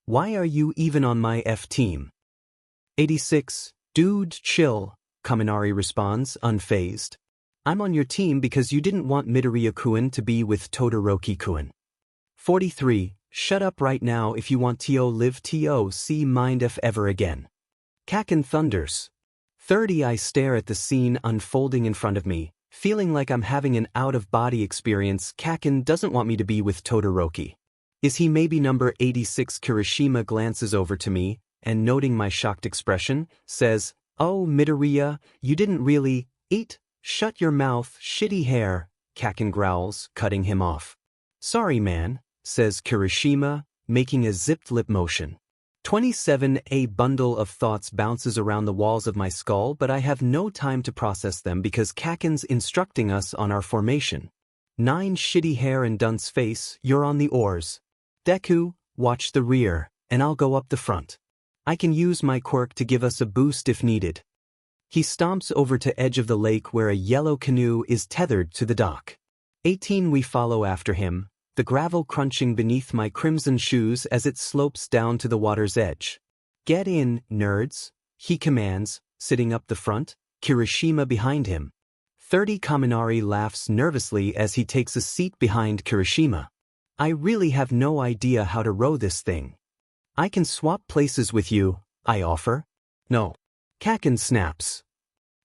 Why are you even on my team? 86 Dude, chill, Kaminari responds, unfazed. I'm on your team because you didn't want Midoriya-kun to be with Todoroki-kun. 43 Shut up right now if you want to live to see mind ever again. 𝗂𝗃 thunders. 30 I stare at the scene unfolding in front of me, feeling like I'm having an out-of-body experience. 𝗂𝗃 doesn't want me to be with Todoroki. Is he maybe number 86? Kirishima glances over to me, and noting my shocked expression, says, Oh Midoriya, you didn't really eat? Shut your mouth, shitty hair, 𝗂𝗃 growls, cutting him off. Sorry man, says Kirishima, making a zipped lip motion. 27 A bundle of thoughts bounces around the walls of my skull, but I have no time to process them because 𝗂𝗃's instructing us on our formation. 9 Shitty hair and dunce face, you're on the oars. Deku, watch the rear, and I'll go up the front. I can use my quirk to give us a boost if needed. He stomps over to edge of the lake where a yellow canoe is tethered to the dock. 18 We follow after him, the gravel crunching beneath my crimson shoes as it slopes down to the water's edge. Get in, nerds, he commands, sitting up the front, Kirishima behind him. 30 Kaminari laughs nervously as he takes a seat behind Kirishima. I really have no idea how to row this thing. I can swap places with you, I offer. No. 𝗂𝗃 snaps.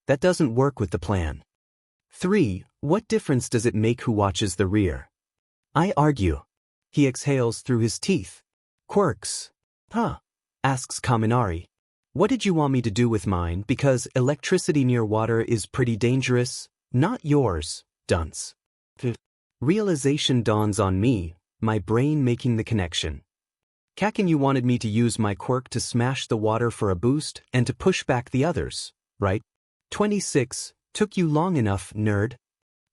That doesn't work with the plan. 3 What difference does it make who watches the rear? I argue. He exhales through his teeth. Quirks. Huh? Asks Kaminari. What did you want me to do with mine? Because electricity near water is pretty dangerous. Not yours, dunce. Realization dawns on me, my brain making the connection. 𝗂𝗃, you wanted me to use my quirk to smash the water for a boost and to push back the others, right? 26 Took you long enough, nerd.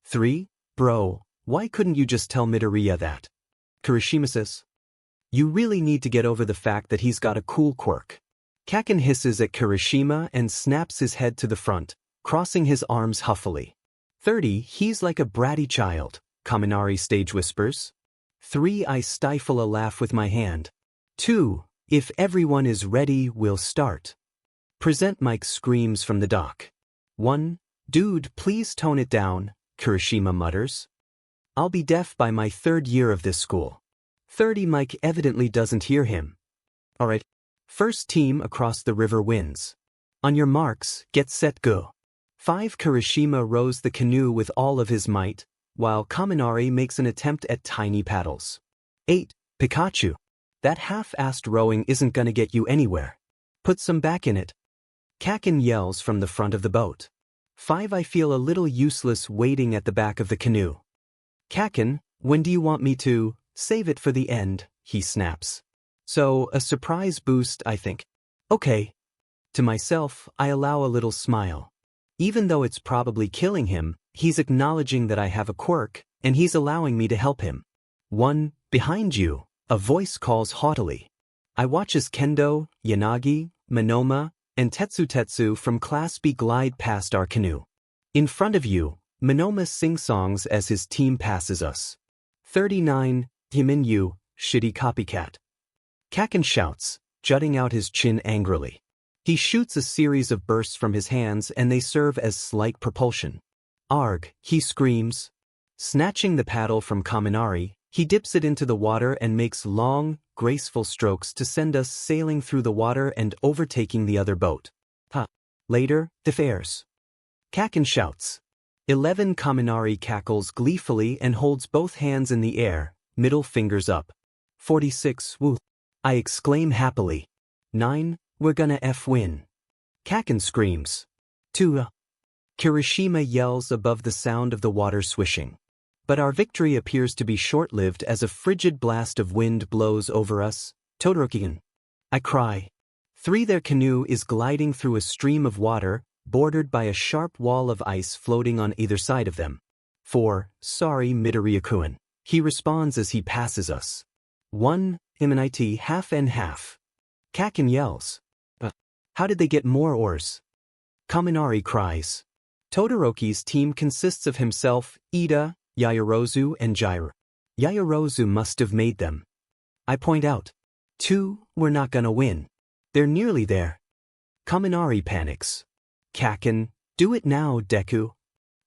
3 Bro, why couldn't you just tell Midoriya that? Kirishima says. You really need to get over the fact that he's got a cool quirk. 𝗂𝗃 hisses at Kirishima and snaps his head to the front, crossing his arms huffily. 30 He's like a bratty child, Kaminari stage whispers. 3 I stifle a laugh with my hand. 2 If everyone is ready, we'll start. Present Mike screams from the dock. 1 Dude, please tone it down, Kirishima mutters. I'll be deaf by my 3rd year of this school. 30 Mike evidently doesn't hear him. Alright. First team across the river wins. On your marks, get set, go. 5 Kirishima rows the canoe with all of his might, while Kaminari makes an attempt at tiny paddles. 8 Pikachu. That half-assed rowing isn't gonna get you anywhere. Put some back in it. 𝗂𝗃 yells from the front of the boat. 5 I feel a little useless waiting at the back of the canoe. 𝗂𝗃, when do you want me to save it for the end? He snaps. So, a surprise boost, I think. Okay. To myself, I allow a little smile. Even though it's probably killing him, he's acknowledging that I have a quirk, and he's allowing me to help him. 1 Behind you, a voice calls haughtily. I watch as Kendo, Yanagi, Monoma, and 𝗧𝗵𝗃 from Class B glide past our canoe. In front of you, Monoma sings songs as his team passes us. 39, 𝗵𝗃𝗃𝗀𝗀, shitty copycat. Kaken shouts, jutting out his chin angrily. He shoots a series of bursts from his hands and they serve as slight propulsion. Arg, he screams. Snatching the paddle from Kaminari, he dips it into the water and makes long, graceful strokes to send us sailing through the water and overtaking the other boat. Later, 𝗵𝗃𝗃𝗃. Kaken shouts. 11 Kaminari cackles gleefully and holds both hands in the air, middle fingers up. 46 woo. I exclaim happily. 9, we're gonna win. Kaken screams. 2 Kirishima yells above the sound of the water swishing. But our victory appears to be short-lived as a frigid blast of wind blows over us. 𝗬𝗏𝗧𝗍𝗏. I cry. 3 Their canoe is gliding through a stream of water, bordered by a sharp wall of ice floating on either side of them. 4 Sorry Midoriya-kun. He responds as he passes us. 1 𝗵𝗃𝗃𝗃 half and half. Kaken yells. How did they get more oars? Kaminari cries. Todoroki's team consists of himself, Iida, Yaoyorozu and 𝗎𝗪. Yaoyorozu must have made them. I point out. 2, we're not gonna win. They're nearly there. Kaminari panics. Kaken, do it now, Deku.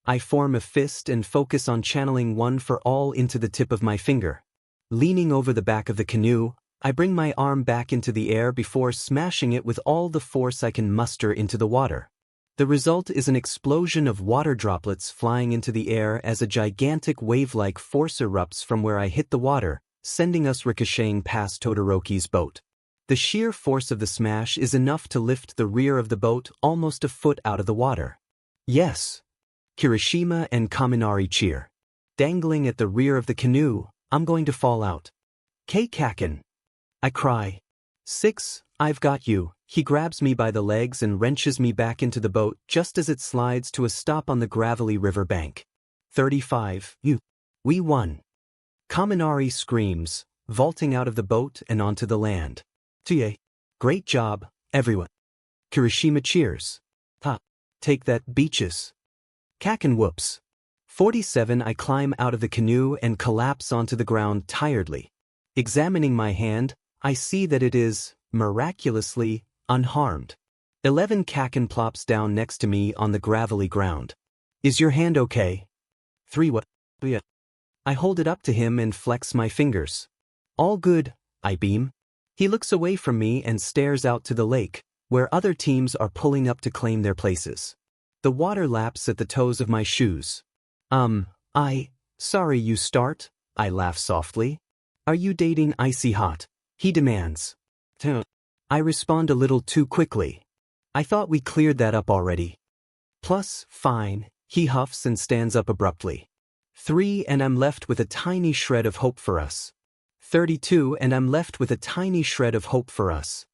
I form a fist and focus on channeling one for all into the tip of my finger. Leaning over the back of the canoe, I bring my arm back into the air before smashing it with all the force I can muster into the water. The result is an explosion of water droplets flying into the air as a gigantic wave-like force erupts from where I hit the water, sending us ricocheting past Todoroki's boat. The sheer force of the smash is enough to lift the rear of the boat almost a foot out of the water. Yes. Kirishima and Kaminari cheer. Dangling at the rear of the canoe, I'm going to fall out. Kaken. I cry. 6, I've got you. He grabs me by the legs and wrenches me back into the boat just as it slides to a stop on the gravelly river bank. 35, we won. Kaminari screams, vaulting out of the boat and onto the land. Great job, everyone. Kirishima cheers. Take that, beaches. Kaken whoops. 47 I climb out of the canoe and collapse onto the ground tiredly. Examining my hand, I see that it is, miraculously, unharmed. 11 Kaken plops down next to me on the gravelly ground. Is your hand okay? 3 What? Yeah. I hold it up to him and flex my fingers. All good, I beam. He looks away from me and stares out to the lake, where other teams are pulling up to claim their places. The water laps at the toes of my shoes. Sorry you start, I laugh softly. Are you dating Icy Hot? He demands. I respond a little too quickly. I thought we cleared that up already. Plus, fine, he huffs and stands up abruptly. 3 and I'm left with a tiny shred of hope for us. 32 and I'm left with a tiny shred of hope for us.